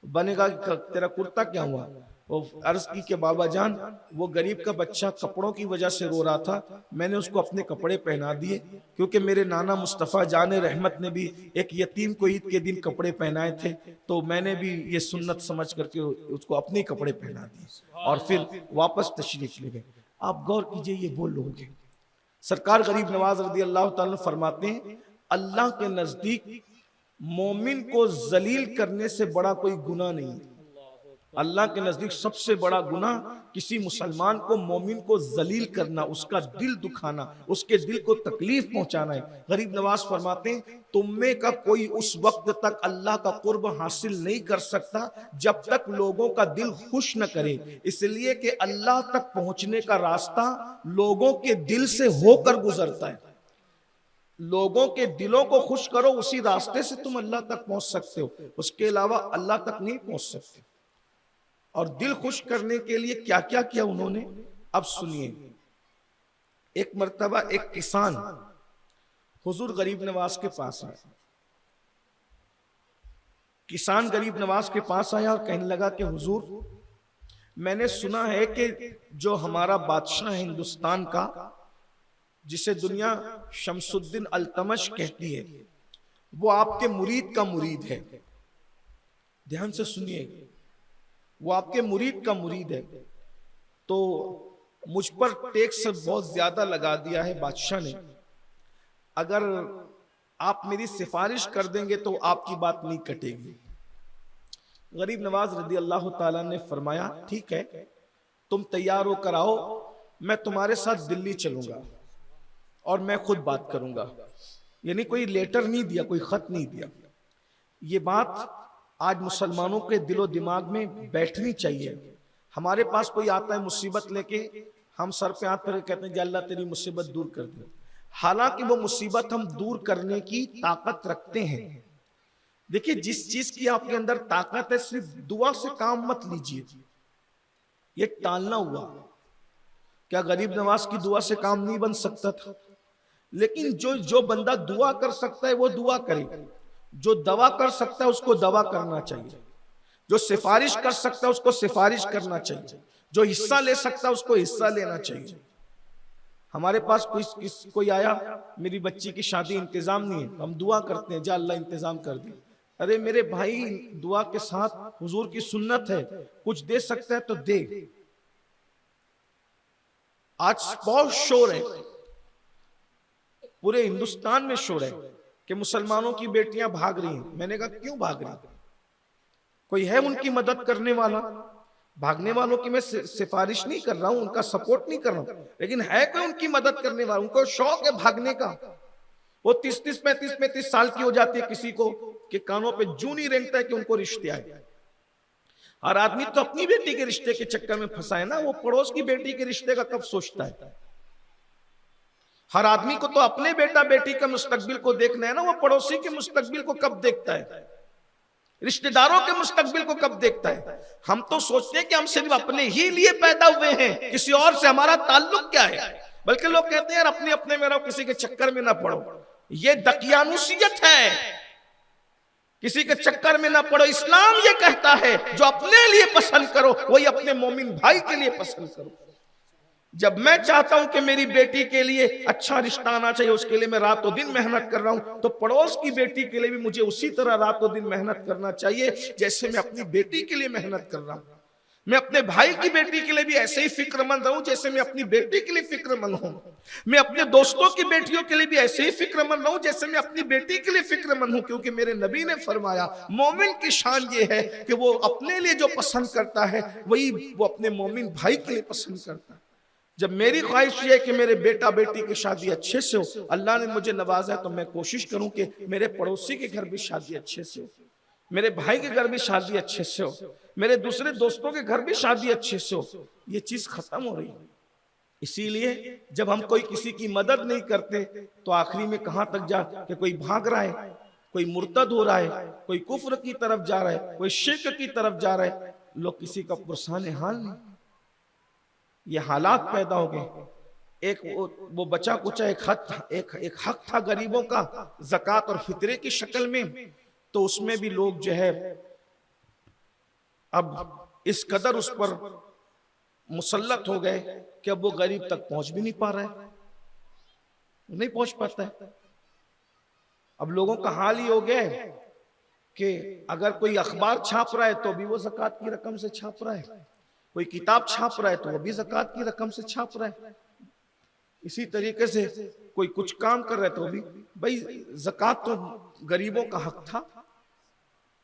بنے گا کہ تیرا کرتا کیا ہوا؟ وہ عرض کی کہ بابا جان وہ غریب کا بچہ کپڑوں کی وجہ سے رو رہا تھا، میں نے اس کو اپنے کپڑے پہنا دیے، کیونکہ میرے نانا مصطفیٰ جان رحمت نے بھی ایک یتیم کو عید کے دن کپڑے پہنائے تھے، تو میں نے بھی یہ سنت سمجھ کر کے اس کو اپنے کپڑے پہنا دیے اور پھر واپس تشریف لے گئے۔ آپ غور کیجئے، یہ وہ لوگ ہیں۔ سرکار غریب نواز رضی اللہ تعالیٰ فرماتے ہیں اللہ کے نزدیک مومن کو ذلیل کرنے سے بڑا کوئی گناہ نہیں ہے۔ اللہ کے نزدیک سب سے بڑا گناہ کسی مسلمان کو، مومن کو ذلیل کرنا، اس کا دل دکھانا، اس کے دل کو تکلیف پہنچانا ہے۔ غریب نواز فرماتے ہیں تم میں کا کوئی اس وقت تک اللہ کا قرب حاصل نہیں کر سکتا جب تک لوگوں کا دل خوش نہ کرے، اس لیے کہ اللہ تک پہنچنے کا راستہ لوگوں کے دل سے ہو کر گزرتا ہے۔ لوگوں کے دلوں کو خوش کرو، اسی راستے سے تم اللہ تک پہنچ سکتے ہو، اس کے علاوہ اللہ تک نہیں پہنچ سکتے۔ اور دل خوش کرنے کے لیے کیا کیا کیا انہوں نے، اب سنیے۔ ایک مرتبہ ایک کسان حضور غریب نواز کے پاس آیا، کسان غریب نواز کے پاس آیا اور کہنے لگا کہ حضور میں نے سنا ہے کہ جو ہمارا بادشاہ ہے ہندوستان کا، جسے دنیا شمس الدین التمش کہتی ہے، وہ آپ کے مرید کا مرید ہے۔ دھیان سے سنیے، وہ آپ کے مرید کا مرید ہے، تو مجھ پر ٹیکس بہت زیادہ لگا دیا ہے بادشاہ نے، اگر آپ میری سفارش کر دیں گے تو آپ کی بات نہیں کٹے گی۔ غریب نواز رضی اللہ تعالیٰ نے فرمایا ٹھیک ہے، تم تیار ہو کر آؤ، میں تمہارے ساتھ دلی چلوں گا اور میں خود بات کروں گا۔ یعنی کوئی لیٹر نہیں دیا، کوئی خط نہیں دیا۔ یہ بات آج مسلمانوں کے دل و دماغ میں بیٹھنی چاہیے۔ ہمارے پاس کوئی آتا ہے مصیبت لے کے، ہم سر پہ ہاتھ پھیر کے کہتے ہیں کہ اللہ تیری مصیبت دور کر دے، حالانکہ وہ مصیبت ہم دور کرنے کی طاقت رکھتے ہیں۔ دیکھیے جس چیز کی آپ کے اندر طاقت ہے، صرف دعا سے کام مت لیجئے، یہ ٹالنا ہوا۔ کیا غریب نواز کی دعا سے کام نہیں بن سکتا تھا؟ لیکن جو بندہ دعا کر سکتا ہے وہ دعا کرے، جو دوا کر سکتا ہے اس کو دوا کرنا چاہیے، جو سفارش کر سکتا ہے اس کو سفارش کرنا چاہیے، جو حصہ لے سکتا ہے اس کو حصہ لینا چاہیے۔ ہمارے پاس کوئی آیا، میری بچی کی شادی انتظام نہیں ہے، ہم دعا کرتے ہیں جا اللہ انتظام کر دے۔ ارے میرے بھائی، دعا کے ساتھ حضور کی سنت ہے، کچھ دے سکتا ہے تو دے۔ آج بہت شور ہے، پورے ہندوستان میں شور ہے کہ مسلمانوں کی بیٹیاں بھاگ رہی ہیں۔ میں نے کہا کیوں بھاگ رہی ہیں؟ کوئی ہے ان کی مدد کرنے والا؟ بھاگنے والوں کی میں سفارش نہیں کر رہا ہوں، ان کا سپورٹ نہیں کر رہا ہوں، لیکن ہے کوئی ان کی مدد کرنے والا؟ ان کو شوق ہے بھاگنے کا۔ وہ 30 35 سال کی ہو جاتی ہے کسی کو کہ کانوں پہ جوں نہیں رینگتا ہے کہ ان کو رشتے آئے۔ ہر آدمی تو اپنی بیٹی کے رشتے کے چکر میں پھنسا ہے نا، وہ پڑوس کی بیٹی کے رشتے کا کب سوچتا ہے؟ ہر آدمی کو تو اپنے بیٹا بیٹی کا مستقبل کو دیکھنا ہے نا، وہ پڑوسی کے مستقبل کو کب دیکھتا ہے؟ رشتہ داروں کے مستقبل کو کب دیکھتا ہے؟ ہم تو سوچتے ہیں کہ ہم صرف اپنے ہی لیے پیدا ہوئے ہیں، کسی اور سے ہمارا تعلق کیا ہے؟ بلکہ لوگ کہتے ہیں یار اپنے میں رہو، کسی کے چکر میں نہ پڑو۔ یہ دقیانوسیت ہے، کسی کے چکر میں نہ پڑو۔ اسلام یہ کہتا ہے جو اپنے لیے پسند کرو وہی اپنے مومن بھائی کے لیے پسند کرو۔ جب میں چاہتا ہوں کہ میری بیٹی کے لیے اچھا رشتہ آنا چاہیے، اس کے لیے میں رات و دن محنت کر رہا ہوں، تو پڑوس کی بیٹی کے لیے بھی مجھے اسی طرح رات و دن محنت کرنا چاہیے جیسے میں اپنی بیٹی کے لیے محنت کر رہا ہوں۔ میں اپنے بھائی کی بیٹی کے لیے بھی ایسے ہی فکر مند رہوں جیسے میں اپنی بیٹی کے لیے فکر مند ہوں۔ میں اپنے دوستوں کی بیٹیوں کے لیے بھی ایسے ہی فکر مند رہوں جیسے میں اپنی بیٹی کے لیے فکر مند ہوں، کیونکہ میرے نبی نے فرمایا مومن کی شان یہ ہے کہ وہ اپنے لیے جو پسند کرتا ہے وہی وہ اپنے مومن بھائی کے لیے پسند کرتا ہے۔ جب میری خواہش یہ ہے کہ میرے بیٹا بیٹی کی شادی اچھے سے ہو، اللہ نے مجھے نوازا ہے تو میں کوشش کروں کہ میرے پڑوسی کے گھر بھی شادی اچھے سے ہو، میرے بھائی کے گھر بھی شادی اچھے سے ہو، میرے دوسرے دوستوں کے گھر بھی شادی اچھے سے ہو۔ یہ چیز ختم ہو رہی ہے۔ اسی لیے جب ہم کوئی کسی کی مدد نہیں کرتے تو آخری میں کہاں تک جا کہ کوئی بھاگ رہا ہے، کوئی مرتد ہو رہا ہے، کوئی کفر کی طرف جا رہا ہے، کوئی شرک کی طرف جا رہا ہے، لوگ کسی کا پرسان حال نہیں۔ یہ حالات پیدا ہو گئے۔ ایک وہ بچا کچا ایک حق تھا غریبوں کا، زکوٰۃ اور فطرے کی شکل میں، تو اس میں بھی لوگ جو ہے اب اس قدر اس پر مسلط ہو گئے کہ اب وہ غریب تک پہنچ بھی نہیں پا رہا ہے، نہیں پہنچ پاتا ہے۔ اب لوگوں کا حال ہی ہو گیا ہے کہ اگر کوئی اخبار چھاپ رہا ہے تو بھی وہ زکوٰۃ کی رقم سے چھاپ رہا ہے، کوئی کتاب چھاپ رہا ہے تو وہ بھی زکوٰۃ کی رقم سے چھاپ رہا ہے۔ اسی طریقے سے کوئی کچھ کام کر رہے تو بھی بھائی زکوٰۃ تو غریبوں کا حق تھا،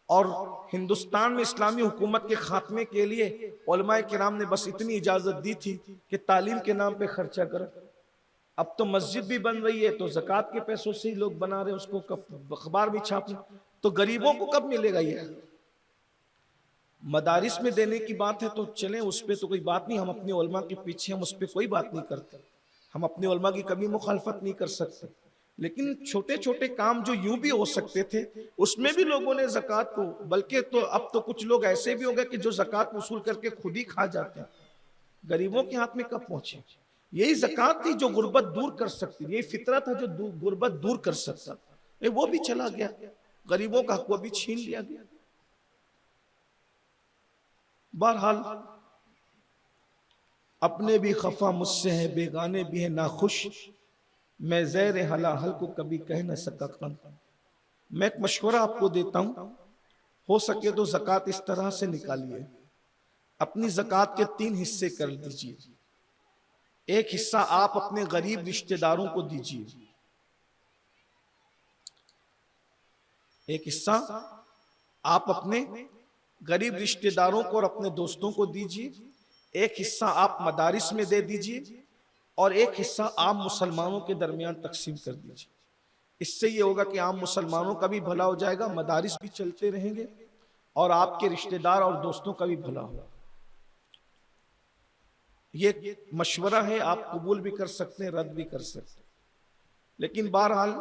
اور ہندوستان میں اسلامی حکومت کے خاتمے کے لیے علماء کرام نے بس اتنی اجازت دی تھی کہ تعلیم کے نام پہ خرچہ کرو۔ اب تو مسجد بھی بن رہی ہے تو زکوٰۃ کے پیسوں سے ہی لوگ بنا رہے، اس کو کب اخبار بھی چھاپنا، تو غریبوں کو کب ملے گا یہ؟ مدارس میں دینے کی بات ہے تو چلیں، اس پہ تو کوئی بات نہیں، ہم اپنے علماء کے پیچھے ہم اس پہ کوئی بات نہیں کرتے، ہم اپنے علماء کی کبھی مخالفت نہیں کر سکتے، لیکن چھوٹے چھوٹے کام جو یوں بھی ہو سکتے تھے اس میں بھی لوگوں نے زکوٰۃ کو، بلکہ تو اب تو کچھ لوگ ایسے بھی ہو گئے کہ جو زکوٰۃ وصول کر کے خود ہی کھا جاتے ہیں، غریبوں کے ہاتھ میں کب پہنچے؟ یہی زکوٰۃ تھی جو غربت دور کر سکتی، یہی فطرہ تھا جو غربت دور کر سکتا، وہ بھی چلا گیا، غریبوں کا حق وہ بھی چھین لیا گیا۔ بہرحال اپنے بھی خفا مجھ سے ہے، بیگانے بھی ہیں ناخوش، میں زیر حل کو کبھی کہہ نہ سکا قن۔ میں ایک مشورہ آپ کو دیتا ہوں، ہو سکے تو زکوٰۃ اس طرح سے نکالیے، اپنی زکوٰۃ کے 3 حصے کر دیجئے، ایک حصہ آپ اپنے غریب رشتہ داروں کو دیجئے، ایک حصہ آپ اپنے غریب رشتہ داروں کو اور اپنے دوستوں کو دیجئے، ایک حصہ آپ مدارس میں دے دیجئے، اور ایک حصہ عام مسلمانوں کے درمیان تقسیم کر دیجئے۔ اس سے یہ ہوگا کہ عام مسلمانوں کا بھی بھلا ہو جائے گا، مدارس بھی چلتے رہیں گے، اور آپ کے رشتہ دار اور دوستوں کا بھی بھلا ہوگا۔ یہ مشورہ ہے، آپ قبول بھی کر سکتے ہیں، رد بھی کر سکتے ہیں، لیکن بہرحال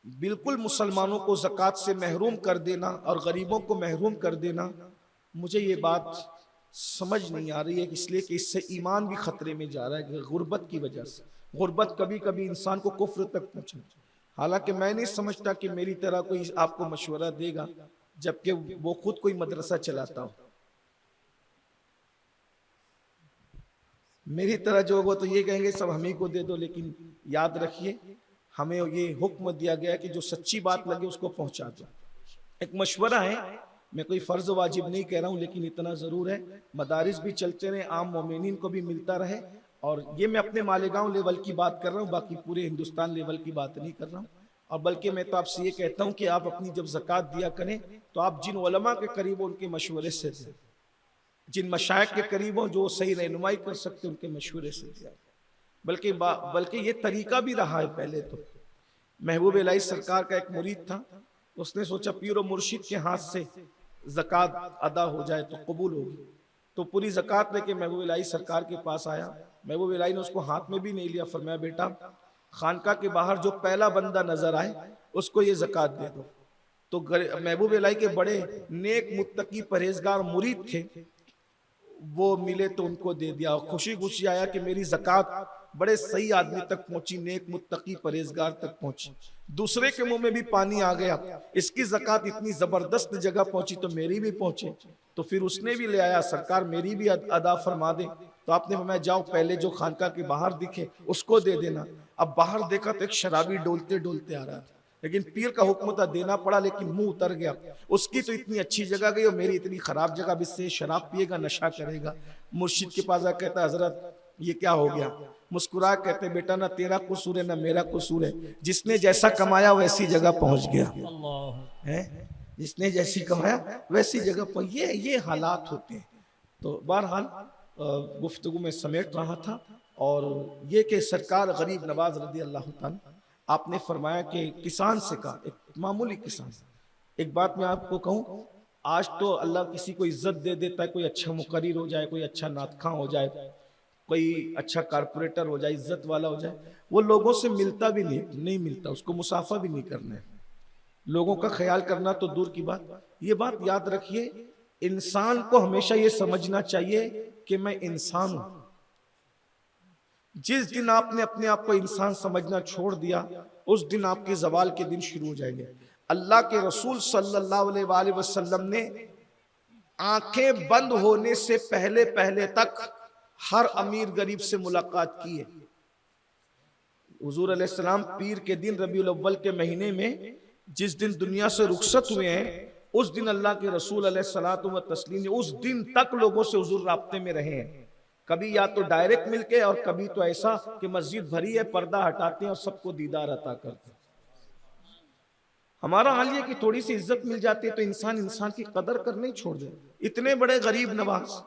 بالکل مسلمانوں کو زکوٰۃ سے محروم کر دینا اور غریبوں کو محروم کر دینا، مجھے یہ بات سمجھ نہیں آ رہی ہے، اس لیے کہ اس سے ایمان بھی خطرے میں جا رہا ہے، غربت کی وجہ سے۔ غربت کبھی کبھی انسان کو کفر تک پہنچا، حالانکہ میں نہیں سمجھتا کہ میری طرح کوئی آپ کو مشورہ دے گا جبکہ وہ خود کوئی مدرسہ چلاتا ہو۔ میری طرح جو وہ تو یہ کہیں گے سب ہمیں کو دے دو، لیکن یاد رکھیے ہمیں یہ حکم دیا گیا کہ جو سچی بات لگے اس کو پہنچا دو۔ ایک مشورہ ہے، میں کوئی فرض واجب نہیں کہہ رہا ہوں، لیکن اتنا ضرور ہے مدارس بھی چلتے رہے، عام مومنین کو بھی ملتا رہے، اور یہ میں اپنے مالیگاؤں لیول کی بات کر رہا ہوں، باقی پورے ہندوستان لیول کی بات نہیں کر رہا ہوں۔ اور بلکہ میں تو آپ سے یہ کہتا ہوں کہ آپ اپنی جب زکوٰۃ دیا کریں تو آپ جن علماء کے قریب ہو ان کے مشورے سے دیں، جن مشائخ کے قریب ہوں جو صحیح رہنمائی کر سکتے ان کے مشورے سے دیا، بلکہ یہ طریقہ بھی رہا ہے۔ پہلے تو محبوب الہی سرکار کا ایک مرید تھا، اس نے سوچا پیر و مرشد کے ہاتھ سے زکوٰۃ ادا ہو جائے تو قبول ہوگی، تو پوری زکوٰۃ لے کے محبوب الہی سرکار کے پاس آیا، محبوب الہی نے اس کو ہاتھ میں بھی نہیں لیا، فرمایا بیٹا خانقاہ کے باہر جو پہلا بندہ نظر آئے اس کو یہ زکوٰۃ دے دو۔ تو محبوب الہی کے بڑے نیک متقی پرہیزگار مرید تھے، وہ ملے تو ان کو دے دیا، خوشی خوشی آیا کہ میری زکوٰۃ بڑے صحیح آدمی تک پہنچی، نیک متقی پرہیزگار تک پہنچی۔ دوسرے کے منہ میں بھی پانی آ گیا، اس کی زکوٰۃ اتنی زبردست جگہ پہنچی تو میری بھی پہنچے، تو پھر اس نے بھی لے آیا، سرکار میری بھی ادا فرما دیں، تو آپ نے فرمایا جاؤ پہلے جو خانقاہ کے باہر دکھے اس کو دے دینا۔ اب باہر دیکھا تو ایک شرابی ڈولتے ڈولتے آ رہا تھا، لیکن پیر کا حکم تھا دینا پڑا، لیکن منہ اتر گیا، اس کی تو اتنی اچھی جگہ گئی اور میری اتنی خراب جگہ، اب اس سے شراب پیے گا نشہ کرے گا۔ مرشد کے پاس آ کہتا حضرت یہ کیا ہو گیا؟ مسکرا کہتے بیٹا نہ تیرا قصور ہے نہ میرا قصور ہے، جس نے جیسا کمایا ویسی جگہ پہنچ گیا، جس نے جیسی کمایا ویسی جگہ پہنچ، یہ حالات ہوتے ہیں۔ تو بہرحال گفتگو میں سمیٹ رہا تھا، اور یہ کہ سرکار غریب نواز رضی اللہ تعالیٰ، آپ نے فرمایا کہ کسان سے کہا، ایک معمولی کسان، ایک بات میں آپ کو کہوں، آج تو اللہ کسی کو عزت دے دیتا ہے، کوئی اچھا مقرر ہو جائے، کوئی اچھا نعت خواں ہو جائے، کوئی اچھا کارپوریٹر ہو جائے، عزت والا ہو جائے، وہ لوگوں سے ملتا بھی نہیں ملتا، اس کو مصافحہ بھی نہیں کرنا ہے، لوگوں کا خیال کرنا تو دور کی بات۔ یہ بات یاد رکھیے، انسان کو ہمیشہ یہ سمجھنا چاہیے کہ میں انسان ہوں۔ جس دن آپ نے اپنے آپ کو انسان سمجھنا چھوڑ دیا، اس دن آپ کے زوال کے دن شروع ہو جائیں گے۔ اللہ کے رسول صلی اللہ علیہ وآلہ وسلم نے آنکھیں بند ہونے سے پہلے تک ہر امیر غریب سے ملاقات کی ہے۔ حضور علیہ السلام پیر کے دن ربیع الاول کے مہینے میں جس دن دنیا سے رخصت ہوئے ہیں، اس دن اللہ کے رسول علیہ الصلوۃ والتسلیم نے اس دن تک لوگوں سے حضور رابطے میں رہے ہیں، کبھی یا تو ڈائریکٹ مل کے، اور کبھی تو ایسا کہ مسجد بھری ہے، پردہ ہٹاتے ہیں اور سب کو دیدار عطا کرتے ہیں۔ ہمارا حال یہ کہ تھوڑی سی عزت مل جاتی ہے تو انسان کی قدر کرنے ہی چھوڑ دے۔ اتنے بڑے غریب نواز،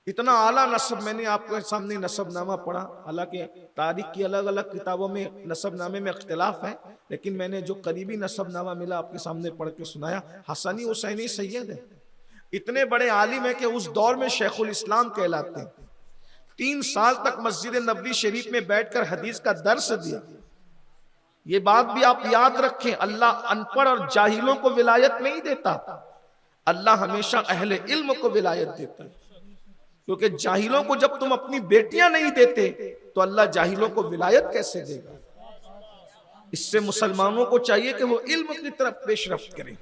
اتنا اعلیٰ نسب، میں نے آپ کے سامنے نسب نامہ پڑھا، حالانکہ تاریخ کی الگ الگ کتابوں میں نسب نامے میں اختلاف ہے، لیکن میں نے جو قریبی نسب نامہ ملا آپ کے سامنے پڑھ کے سنایا۔ حسنی حسینی سید ہے، اتنے بڑے عالم ہیں کہ اس دور میں شیخ الاسلام کہلاتے ہیں۔ 3 سال تک مسجد نبوی شریف میں بیٹھ کر حدیث کا درس دیا۔ یہ بات بھی آپ یاد رکھیں، اللہ ان پڑھ اور جاہلوں کو ولایت نہیں دیتا، اللہ ہمیشہ اہل علم کو ولایت دیتا ہے۔ کیونکہ جاہلوں کو جب تم اپنی بیٹیاں نہیں دیتے تو اللہ جاہلوں کو ولایت کیسے دے گا؟ اس سے مسلمانوں کو چاہیے کہ وہ علم کی طرف پیش رفت کریں،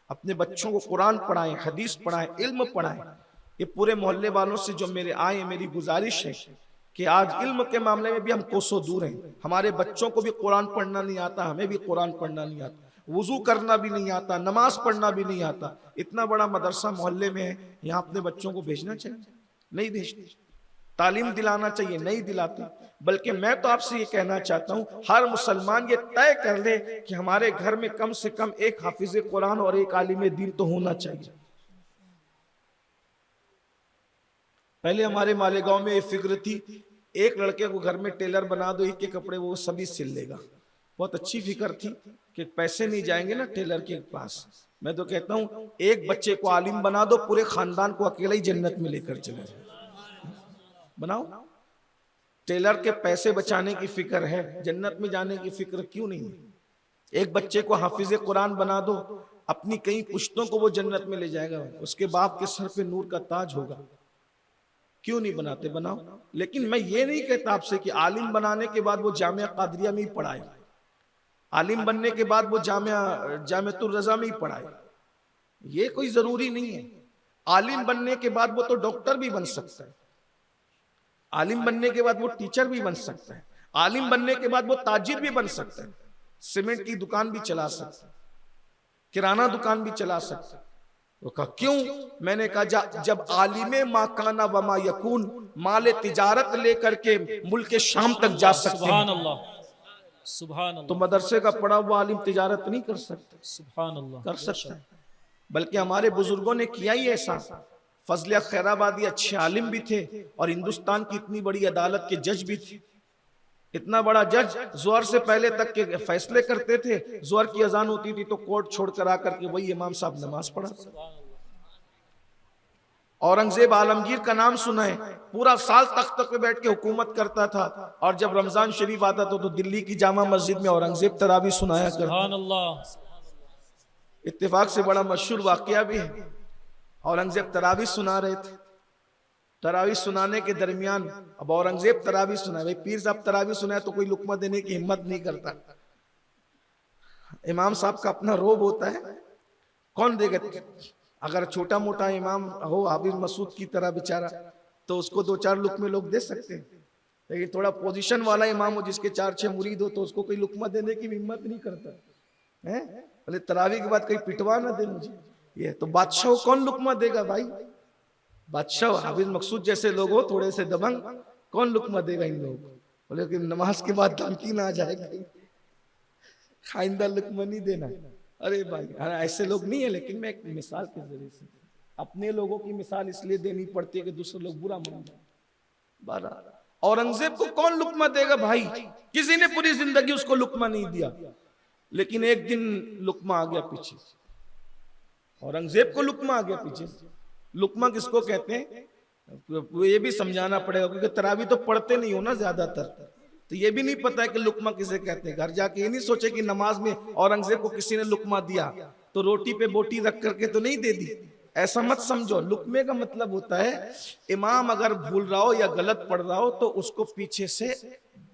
اپنے بچوں کو قرآن پڑھائیں، حدیث پڑھائیں، علم پڑھائیں۔ یہ پورے محلے والوں سے جو میرے آئے، میری گزارش ہے کہ آج علم کے معاملے میں بھی ہم کوسوں دور ہیں۔ ہمارے بچوں کو بھی قرآن پڑھنا نہیں آتا، ہمیں بھی قرآن پڑھنا نہیں آتا، وضو کرنا بھی نہیں آتا، نماز پڑھنا بھی نہیں آتا۔ اتنا بڑا مدرسہ محلے میں ہے، یہاں اپنے بچوں کو بھیجنا چاہیے؟ نہیں بھیجتے۔ تعلیم دلانا چاہیے، نہیں دلاتے۔ بلکہ میں تو آپ سے یہ کہنا چاہتا ہوں، ہر مسلمان یہ طے کر لے کہ ہمارے گھر میں کم سے کم ایک حافظ قرآن اور ایک عالم دین تو ہونا چاہیے۔ پہلے ہمارے مالیگاؤں میں یہ فکر تھی، ایک لڑکے کو گھر میں ٹیلر بنا دو، ایک کے کپڑے وہ سبھی سل لے گا۔ بہت اچھی فکر تھی کہ پیسے نہیں جائیں گے نا ٹیلر کے پاس۔ میں تو کہتا ہوں ایک بچے کو عالم بنا دو، پورے خاندان کو اکیلا ہی جنت میں لے کر چلے جائے۔ بناؤ۔ ٹیلر کے پیسے بچانے کی فکر ہے، جنت میں جانے کی فکر کیوں نہیں ہے؟ ایک بچے کو حافظ قرآن بنا دو، اپنی کئی پشتوں کو وہ جنت میں لے جائے گا، اس کے باپ کے سر پہ نور کا تاج ہوگا۔ کیوں نہیں بناتے؟ بناؤ۔ لیکن میں یہ نہیں کہتا آپ سے کہ عالم بنانے کے بعد وہ جامعہ قادریہ میں ہی پڑھائے، عالم بننے کے بعد وہ جامعۃ الرضا میں ہی پڑھائے، یہ کوئی ضروری نہیں ہے۔ عالم بننے کے بعد وہ تو ڈاکٹر بھی بن سکتا ہے، عالم بننے کے بعد وہ ٹیچر بھی بن سکتا ہے، عالم بننے کے بعد وہ تاجر بھی بن سکتا ہے، سیمنٹ کی دکان بھی چلا سکتا ہے، کرانہ دکان بھی چلا سکتا ہے۔ وہ کہا کیوں؟ میں نے کہا جب عالم ما کانا وما یکون مال تجارت لے کر کے ملک شام تک جا سکتے سبحان ہیں، اللہ، سبحان اللہ، تو مدرسے کا پڑھا ہوا عالم تجارت نہیں کر سکتا؟ سبحان اللہ، کر سکتا ہے۔ بلکہ ہمارے بزرگوں نے کیا ہی ایسا۔ فضل خیر آبادی اچھے عالم بھی تھے اور ہندوستان کی اتنی بڑی عدالت کے جج بھی تھے۔ اتنا بڑا جج ظہر سے پہلے تک کے فیصلے کرتے تھے، ظہر کی اذان ہوتی تھی تو کورٹ چھوڑ کر آ کر کے وہی امام صاحب نماز پڑھاتے۔ اورنگزیب عالمگیر کا نام سنا ہے، پورا سال تخت پہ بیٹھ کے حکومت کرتا تھا، اور جب رمضان شریف آتا تو دلی کی جامع مسجد میں اورنگزیب تراویح سنایا کرتا۔ سبحان اللہ۔ اتفاق سے بڑا مشہور واقعہ بھی ہے، اورنگزیب تراویح سنا رہے تھے، تراویح سنانے کے درمیان اب اورنگزیب تراویح سنائے، بھئی پیر صاحب تراویح سنائے تو کوئی لقمہ دینے کی ہمت نہیں کرتا، امام صاحب کا اپنا روب ہوتا ہے، کون دے گا؟ اگر چھوٹا موٹا امام ہو حافظ مسعود کی طرح بیچارہ تو اس کو 2-4 لقمے لوگ دے سکتے ہیں، لیکن تھوڑا پوزیشن والا امام ہو جس کے 4-6 مرید ہو تو اس کو کوئی لقمہ دینے کی ہمت نہیں کرتا ہے، بھلے تراویح کے بعد کوئی پٹوا نہ دے مجھے۔ یہ تو بادشاہ کون لقمہ دے گا بھائی؟ بادشاہ حافظ مقصود جیسے لوگ ہو تھوڑے سے دبنگ، کون لقمہ دے گا ان لوگوں کو؟ بولے کہ نماز کے بعد دھمکی نہ آ جائے گا، آئندہ لقمہ نہیں دینا۔ ارے بھائی ایسے لوگ نہیں ہیں، لیکن میں ایک مثال کے ذریعے سے، اپنے لوگوں کی مثال اس لیے دینی پڑتی ہے کہ دوسرے لوگ برا مان جائیں۔ بہرحال اورنگزیب کو کون لقمہ دے گا بھائی؟ کسی نے پوری زندگی اس کو لقمہ نہیں دیا، لیکن ایک دن لقمہ آ گیا پیچھے، اورنگزیب کو لقمہ آ گیا پیچھے۔ لقمہ کس کو کہتے ہیں وہ یہ بھی سمجھانا پڑے گا، کیونکہ تراویح تو پڑھتے نہیں ہو نا زیادہ تر، تو یہ بھی نہیں پتا ہے کہ لقمہ کسے کہتے ہیں۔ گھر جا کے یہ نہیں سوچے کہ نماز میں اورنگزیب کو کسی نے لقمہ دیا تو روٹی پہ بوٹی رکھ کر کے تو نہیں دے دی، ایسا مت سمجھو۔ لقمے کا مطلب ہوتا ہے امام اگر بھول رہا ہو یا غلط پڑھ رہا ہو تو اس کو پیچھے سے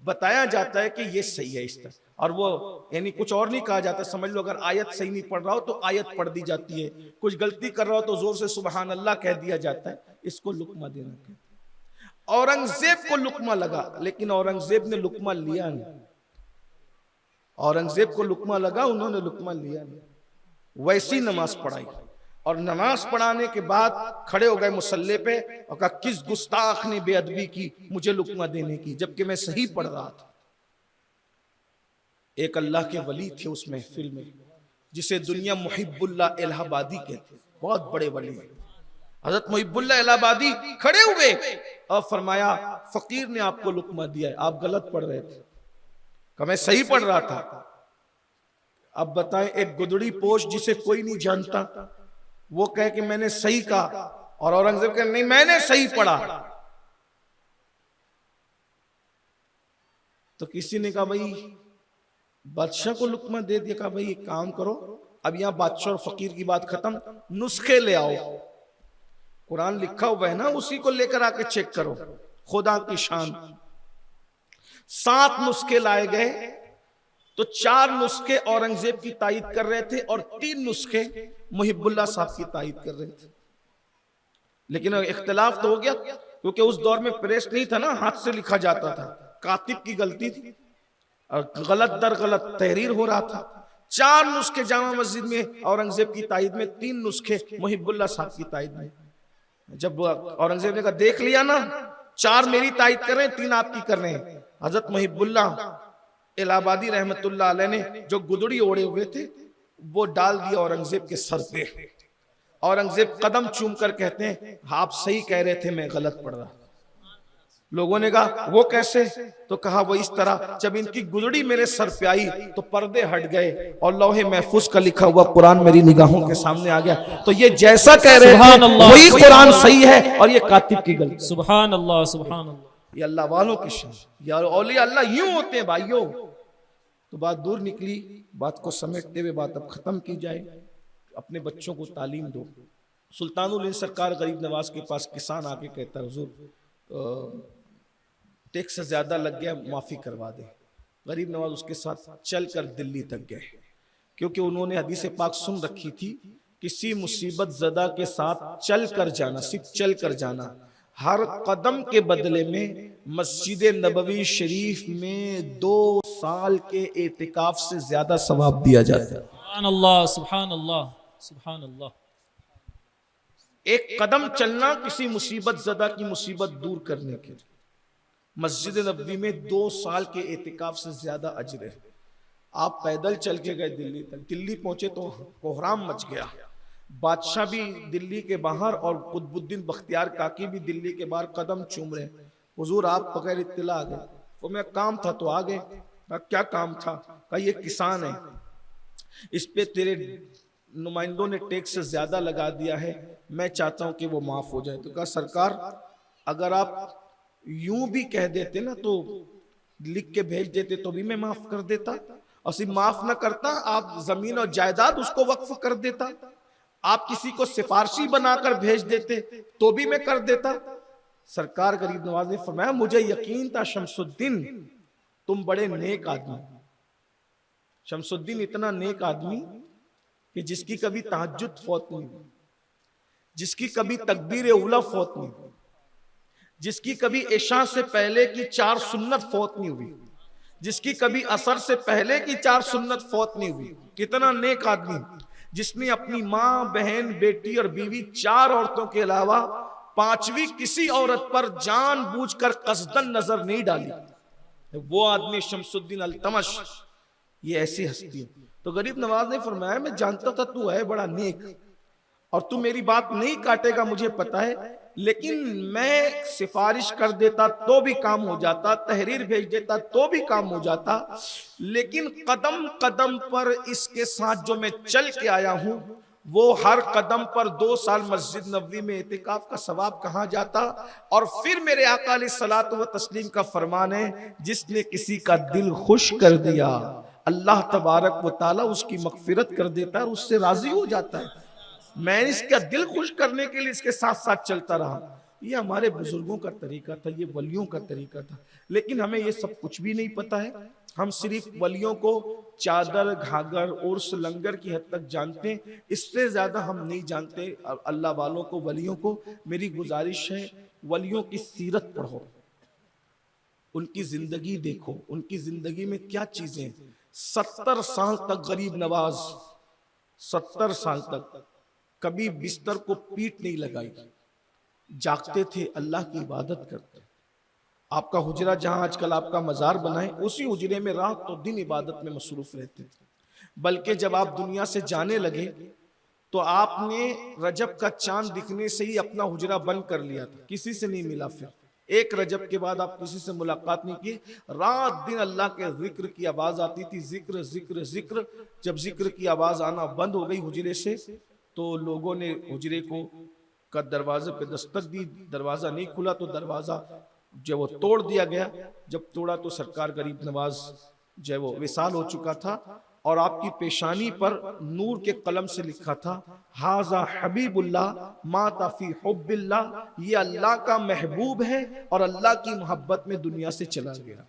بتایا جاتا ہے کہ یہ صحیح ہے اس طرح، اور وہ یعنی کچھ اور نہیں کہا جاتا۔ سمجھ لو اگر آیت صحیح نہیں پڑھ رہا ہو تو آیت پڑھ دی جاتی ہے، کچھ غلطی کر رہا ہو تو زور سے سبحان اللہ کہہ دیا جاتا ہے، اس کو لقمہ دینا کہتے ہیں۔ اورنگزیب کو لقمہ لگا، لیکن اورنگزیب نے لقمہ لیا نہیں، اورنگزیب کو لقمہ لگا، انہوں نے لقمہ لیا نہیں، ویسی نماز پڑھائی۔ اور نماز پڑھانے کے بعد کھڑے ہو گئے مصلی پہ اور کہا کس گستاخ نے بے ادبی کی مجھے لقمہ دینے کی جبکہ میں صحیح پڑھ رہا تھا۔ ایک اللہ کے ولی تھے اس محفل میں جسے دنیا محب اللہ الہ آبادی کہتے، بہت بڑے ولی ہیں۔ حضرت محب اللہ الہ آبادی کھڑے ہوئے اور فرمایا فقیر نے آپ کو لقمہ دیا ہے، آپ غلط پڑھ رہے تھے۔ کہ میں صحیح پڑھ رہا تھا۔ اب بتائیں ایک گدڑی پوش جسے کوئی نہیں جانتا وہ کہے کہ میں نے صحیح کہا اور اورنگزیب کہے نہیں میں نے صحیح پڑھا۔ تو کسی نے کہا بھائی بادشاہ کو لقمہ دے دیا، کہا بھائی ایک کام کرو، اب یہاں بادشاہ اور فقیر کی بات ختم، نسخے لے آؤ، قرآن لکھا ہوا ہے نا اسی کو لے کر آ کے چیک کرو، خدا کی شان۔ 7 نسخے لائے گئے تو 4 نسخے اورنگزیب کی تائید کر رہے تھے اور 3 نسخے محب اللہ صاحب کی تائید کر رہے تھے۔ لیکن اختلاف تو ہو گیا کیونکہ اس دور میں پریس نہیں تھا نا، ہاتھ سے لکھا جاتا تھا، کاتب کی غلطی تھی اور غلط در غلط تحریر ہو رہا تھا۔ 4 نسخے جامع مسجد میں اورنگزیب کی تائید میں، 3 نسخے محب اللہ صاحب کی تائید میں۔ جب اورنگزیب نے کہا دیکھ لیا نا، 4 میری تائید کر رہے ہیں 3 آپ کی کر رہے ہیں، حضرت محب اللہ الہ آبادی رحمت اللہ علیہ نے جو گدڑی اوڑے ہوئے تھے وہ ڈال دیا اورنگزیب کے سر پہ۔ اورنگزیب قدم چوم کر کہتے ہیں آپ صحیح کہہ رہے تھے میں غلط پڑھ رہا۔ لوگوں نے کہا وہ کیسے؟ تو کہا وہ اس طرح، جب ان کی گدڑی میرے سر پہ آئی تو پردے ہٹ گئے اور لوح محفوظ کا لکھا ہوا قرآن میری نگاہوں کے سامنے آ گیا، تو یہ جیسا کہہ رہے تھے وہی قرآن صحیح ہے اور یہ کاتب کی غلطی۔ سبحان اللہ سبحان اللہ۔ یہ اللہ والوں کی شان، یا اولیاء اللہ یوں ہوتے ہیں بھائیوں۔ تو بات دور نکلی، بات کو سمیٹتے ہوئے بات اب ختم کی جائے۔ اپنے بچوں کو تعلیم دو۔ سلطان الہند سرکار غریب نواز کے پاس کسان آ کے کہتا ہے حضور ٹیکس زیادہ لگ گیا معافی کروا دے۔ غریب نواز اس کے ساتھ چل کر دلی تک گئے کیونکہ انہوں نے حدیث پاک سن رکھی تھی، کسی مصیبت زدہ کے ساتھ چل کر جانا، صرف چل کر جانا، ہر قدم کے بدلے میں مسجد نبوی شریف میں 2 سال کے اعتکاف سے زیادہ ثواب دیا جاتا ہے۔ سبحان اللہ سبحان اللہ سبحان اللہ۔ ایک قدم چلنا کسی مصیبت زدہ کی مصیبت دور کرنے کے لیے مسجد نبوی میں 2 سال کے اعتکاف سے زیادہ اجر ہے۔ آپ پیدل چل کے گئے دلی تک، دلی پہنچے تو کوہرام مچ گیا، بادشاہ بھی دلی کے باہر اور قطب الدین بختیار کاکی بھی دلی کے باہر قدم چوم رہے ہیں۔ حضور آپ بغیر اطلاع آ گئے۔ وہ میں کام تھا تو آگے۔ کیا کام تھا؟ کہا یہ کسان ہے، اس پہ تیرے نمائندوں نے ٹیکس سے زیادہ لگا دیا ہے، میں چاہتا ہوں کہ وہ معاف ہو جائے۔ تو کہا سرکار اگر آپ یوں بھی کہہ دیتے نا تو لکھ کے بھیج دیتے تو بھی میں معاف کر دیتا، اور صرف معاف نہ کرتا آپ زمین اور جائیداد اس کو وقف کر دیتا، آپ کسی کو سفارشی بنا کر بھیج دیتے تو بھی میں کر دیتا۔ سرکار غریب نواز نے فرمایا مجھے یقین تھا شمس الدین تم بڑے نیک آدمی۔ شمس الدین اتنا نیک آدمی کہ جس کی کبھی تہجد فوت نہیں ہوئی، جس کی کبھی تکبیر اولیٰ فوت نہیں ہوئی، جس کی کبھی عشاء سے پہلے کی 4 سنت فوت نہیں ہوئی، جس کی کبھی عصر سے پہلے کی 4 سنت فوت نہیں ہوئی۔ کتنا نیک آدمی جس نے اپنی ماں، بہن، بیٹی اور بیوی 4 عورتوں کے علاوہ 5ویں کسی عورت پر جان بوجھ کر قصدن نظر نہیں ڈالی۔ وہ آدمی شمس الدین التمش، یہ ایسی ہستی ہے۔ تو غریب نواز نے فرمایا میں جانتا تھا تو ہے بڑا نیک اور تو میری بات نہیں کاٹے گا مجھے پتا ہے، لیکن میں سفارش کر دیتا تو بھی کام ہو جاتا، تحریر بھیج دیتا تو بھی کام ہو جاتا، لیکن قدم قدم پر اس کے ساتھ جو میں چل کے آیا ہوں وہ ہر قدم پر 2 سال مسجد نبوی میں اعتکاف کا ثواب کہاں جاتا۔ اور پھر میرے آقا علیہ الصلوۃ والتسلیم کا فرمان ہے جس نے کسی کا دل خوش کر دیا اللہ تبارک و تعالی اس کی مغفرت کر دیتا ہے اور اس سے راضی ہو جاتا ہے۔ میں اس کا دل خوش کرنے کے لیے اس کے ساتھ ساتھ چلتا رہا۔ یہ ہمارے بزرگوں کا طریقہ تھا، یہ ولیوں کا طریقہ تھا، لیکن ہمیں یہ سب کچھ بھی نہیں پتا ہے۔ ہم صرف ولیوں کو چادر، گھاگھر، عرس، لنگر کی حد تک جانتے ہیں، اس سے زیادہ ہم نہیں جانتے اللہ والوں کو، ولیوں کو۔ میری گزارش ہے ولیوں کی سیرت پڑھو، ان کی زندگی دیکھو، ان کی زندگی میں کیا چیزیں۔ 70 سال تک غریب نواز 70 سال تک کبھی بستر کو پیٹ نہیں لگائی، جاگتے تھے اللہ کی عبادت کرتے۔ آپ کا حجرہ جہاں آج کل آپ کا مزار بنا ہے، اسی حجرے میں رات و دن عبادت میں مصروف رہتے تھے۔ بلکہ جب آپ دنیا سے جانے لگے تو آپ نے رجب کا چاند دکھنے سے ہی اپنا حجرہ بند کر لیا تھا، کسی سے نہیں ملا۔ پھر ایک رجب کے بعد آپ کسی سے ملاقات نہیں کی، رات دن اللہ کے ذکر کی آواز آتی تھی، ذکر ذکر ذکر۔ جب ذکر کی آواز آنا بند ہو گئی حجرے سے تو لوگوں نے حجرے کا دروازے پہ دستک دی، دروازہ نہیں کھلا تو دروازہ جو وہ توڑ دیا گیا۔ جب توڑا تو سرکار غریب نواز جو وہ وصال ہو چکا تھا، اور آپ کی پیشانی پر نور کے قلم سے لکھا تھا ھذا حبیب اللہ مات فی حب اللہ، یہ اللہ کا محبوب ہے اور اللہ کی محبت میں دنیا سے چلا گیا۔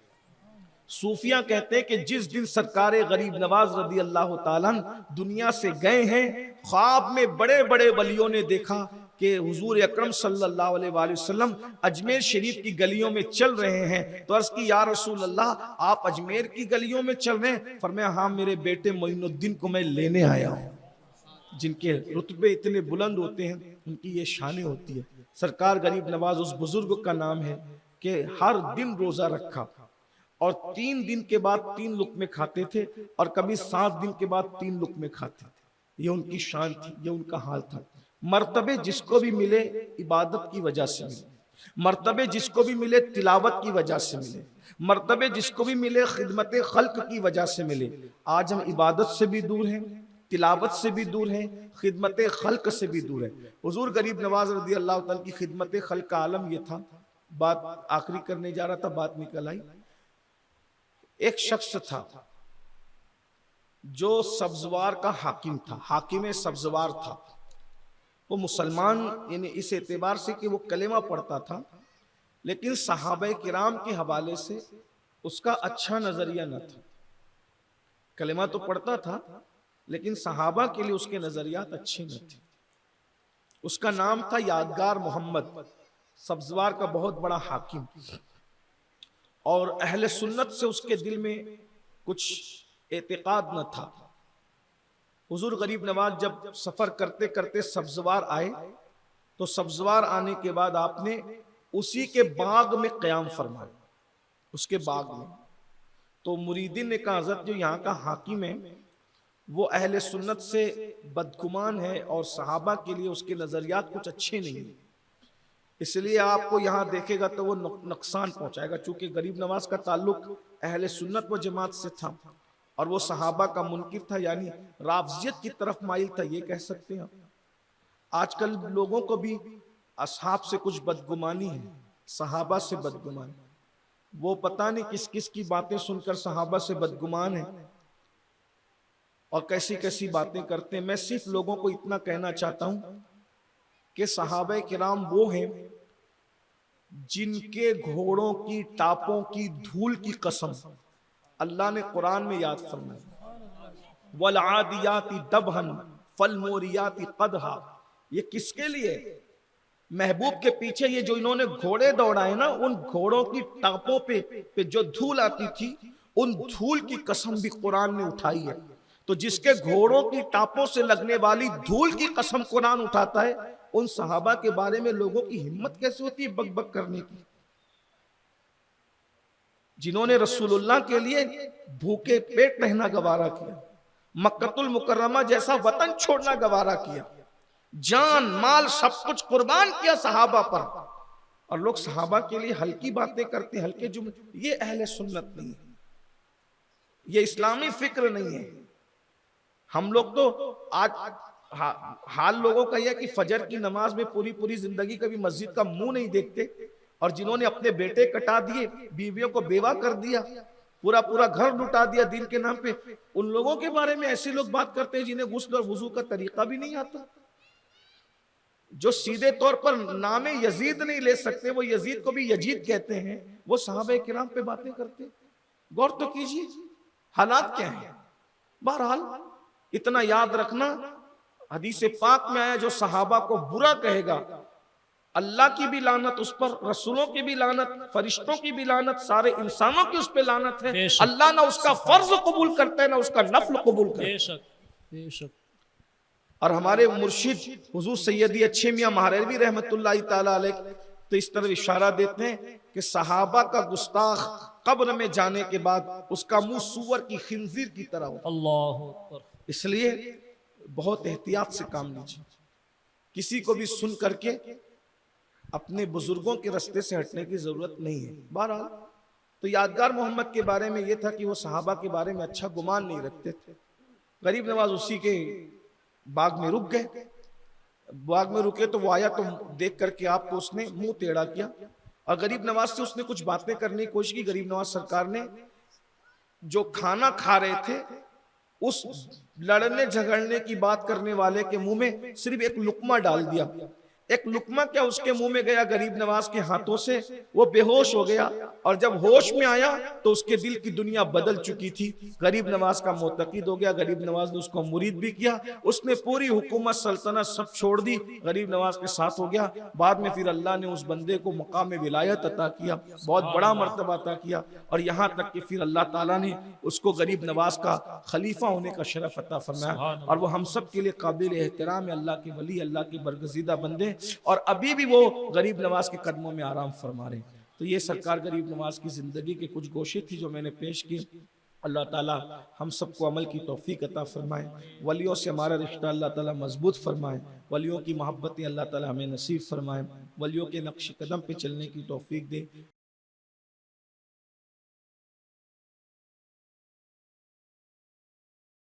صوفیہ کہتے ہیں کہ جس دن سرکار غریب نواز رضی اللہ تعالیٰ دنیا سے گئے ہیں، خواب میں بڑے بڑے ولیوں نے دیکھا کہ حضور اکرم صلی اللہ علیہ وآلہ وسلم اجمیر شریف کی گلیوں میں چل رہے ہیں۔ تو عرض کی یا رسول اللہ آپ اجمیر کی گلیوں میں چل رہے ہیں؟ فرمایا ہاں میرے بیٹے معین الدین کو میں لینے آیا ہوں۔ جن کے رتبے اتنے بلند ہوتے ہیں ان کی یہ شانیں ہوتی ہے۔ سرکار غریب نواز اس بزرگ کا نام ہے کہ ہر دن روزہ رکھا اور 3 دن کے بعد 3 لقمے کھاتے تھے، اور کبھی 7 دن کے بعد 3 لقمے کھاتے تھے۔ یہ ان کی شان تھی، یہ ان کا حال تھا۔ مرتبے جس کو بھی ملے عبادت کی وجہ سے ملے، مرتبے جس کو بھی ملے تلاوت کی وجہ سے ملے، مرتبے جس کو بھی ملے خدمت خلق کی وجہ سے ملے۔ آج ہم عبادت سے بھی دور ہیں، تلاوت سے بھی دور ہیں، خدمت خلق سے بھی دور ہیں۔ حضور غریب نواز رضی اللہ تعالیٰ کی خدمت خلق کا عالم یہ تھا۔ بات آخری کرنے جا رہا تھا، بات نکل آئی۔ ایک شخص تھا جو سبزوار کا حاکم تھا، حاکم سبزوار تھا۔ وہ مسلمان یعنی اس اعتبار سے کہ وہ کلمہ پڑھتا تھا، لیکن صحابہ کرام کے حوالے سے اس کا اچھا نظریہ نہ تھا۔ کلمہ تو پڑھتا تھا لیکن صحابہ کے لیے اس کے نظریات اچھے نہ تھے۔ اس کا نام تھا یادگار محمد، سبزوار کا بہت بڑا حاکم، اور اہل سنت سے اس کے دل میں کچھ اعتقاد نہ تھا۔ حضور غریب نواز جب سفر کرتے کرتے سبزوار آئے تو سبزوار آنے کے بعد آپ نے اسی کے باغ میں قیام فرمایا، اس کے باغ میں۔ تو مریدین نے کہا حضرت جو یہاں کا حاکم ہے وہ اہل سنت سے بدگمان ہے اور صحابہ کے لیے اس کے نظریات کچھ اچھے نہیں ہیں، اس لیے آپ کو یہاں دیکھے گا تو وہ نقصان پہنچائے گا۔ چونکہ غریب نواز کا تعلق اہل سنت و جماعت سے تھا اور وہ صحابہ کا منکر تھا، یعنی رافضیت کی طرف مائل تھا، یہ کہہ سکتے ہیں۔ آج کل لوگوں کو بھی اصحاب سے کچھ بدگمانی ہے، صحابہ سے بدگمان، وہ پتہ نہیں کس کس کی باتیں سن کر صحابہ سے بدگمان ہیں اور کیسی کیسی باتیں کرتے ہیں۔ میں صرف لوگوں کو اتنا کہنا چاہتا ہوں کہ صحابہ کرام وہ ہیں جن کے گھوڑوں کی ٹاپوں کی دھول کی قسم اللہ نے قرآن میں یاد فرمائی، وَالْعَادِيَاتِ دَبْحًا فَالْمُورِيَاتِ قَدْحًا۔ یہ کس کے لیے؟ محبوب کے پیچھے یہ جو انہوں نے گھوڑے دوڑائے نا، ان گھوڑوں کی ٹاپوں پہ جو دھول آتی تھی، ان دھول کی قسم بھی قرآن نے اٹھائی ہے۔ تو جس کے گھوڑوں کی ٹاپوں سے لگنے والی دھول کی قسم قرآن اٹھاتا ہے، ان صحابہ کے بارے میں لوگوں کی ہمت کیسے ہوتی ہے بک بک کرنے کی، جنہوں نے رسول اللہ کے لیے بھوکے پیٹ رہنا گوارا کیا، مکہ المکرمہ جیسا وطن چھوڑنا گوارا کیا، جان مال سب کچھ قربان کیا صحابہ پر، اور لوگ صحابہ کے لیے ہلکی باتیں کرتے ہیں، ہلکے جملے۔ یہ اہل سنت نہیں ہے، یہ اسلامی فکر نہیں ہے۔ ہم لوگ تو آج حال لوگوں کا یہ کہ فجر کی نماز میں پوری زندگی کبھی مسجد کا منہ نہیں دیکھتے، اور جنہوں نے اپنے بیٹے کٹا دیے، بیویوں کو بیوہ کر دیا، پورا گھر لٹا دیا دین کے نام پہ، ان لوگوں کے بارے میں ایسے لوگ بات کرتے ہیں جنہیں غسل اور وضو کا طریقہ بھی نہیں آتا، جو سیدھے طور پر نام یزید نہیں لے سکتے، وہ یزید کو بھی یجید کہتے ہیں، وہ صحابہ کرام پہ باتیں کرتے۔ غور تو کیجیے حالات کیا ہیں۔ بہرحال اتنا یاد رکھنا، حدیث پاک میں آیا جو صحابہ کو برا کہے گا اللہ کی بھی لعنت اس پر، رسولوں کی بھی لعنت، فرشتوں کی بھی لعنت، سارے انسانوں کی اس پہ لعنت ہے۔ اللہ نہ اس کا فرض قبول کرتا ہے نہ اس کا نفل قبول کرتا ہے۔ بے شک اور ہمارے مرشد حضور سیدی اچھے میاں مہاریروی رحمت اللہ تعالی علیہ تو اس طرح اشارہ دیتے ہیں کہ صحابہ کا گستاخ قبر میں جانے کے بعد اس کا منہ سور کی خنزیر کی طرح ہو. اللہ اکبر. اس لیے بہت احتیاط سے کام لیجیے. کسی کو بھی سن کر کے اپنے بزرگوں کے رستے سے ہٹنے کی ضرورت نہیں ہے. بہرحال تو یادگار محمد کے بارے میں یہ تھا کہ وہ صحابہ کے بارے میں اچھا گمان نہیں رکھتے تھے. غریب نواز اسی کے باغ میں رک گئے. باغ میں رکے تو وہ آیا تو دیکھ کر کے آپ کو اس نے منہ ٹیڑھا کیا اور غریب نواز سے اس نے کچھ باتیں کرنے کی کوشش کی. غریب نواز سرکار نے جو کھانا کھا رہے تھے اس لڑنے جھگڑنے کی بات کرنے والے کے منہ میں صرف ایک لقمہ ڈال دیا. ایک لقمہ کیا اس کے منہ میں گیا غریب نواز کے ہاتھوں سے, وہ بے ہوش ہو گیا اور جب ہوش میں آیا تو اس کے دل کی دنیا بدل چکی تھی. غریب نواز کا معتقد ہو گیا. غریب نواز نے اس کو مرید بھی کیا. اس نے پوری حکومت سلطنت سب چھوڑ دی, غریب نواز کے ساتھ ہو گیا. بعد میں پھر اللہ نے اس بندے کو مقام ولایت عطا کیا, بہت بڑا مرتبہ عطا کیا, اور یہاں تک کہ پھر اللہ تعالیٰ نے اس کو غریب نواز کا خلیفہ ہونے کا شرف عطا فرمایا. اور وہ ہم سب کے لیے قابل احترام ہے, اللہ کے ولی, اللہ کے برگزیدہ بندے, اور ابھی بھی وہ غریب نواز کے قدموں میں آرام فرما رہے ہیں. تو یہ سرکار غریب نواز کی زندگی کے کچھ گوشے تھی جو میں نے پیش کی. اللہ تعالی ہم سب کو عمل کی توفیق عطا فرمائے. ولیوں سے ہمارا رشتہ اللہ تعالی مضبوط فرمائے. ولیوں کی محبتیں اللہ تعالی ہمیں نصیب فرمائے. ولیوں کے نقش قدم پہ چلنے کی توفیق دے.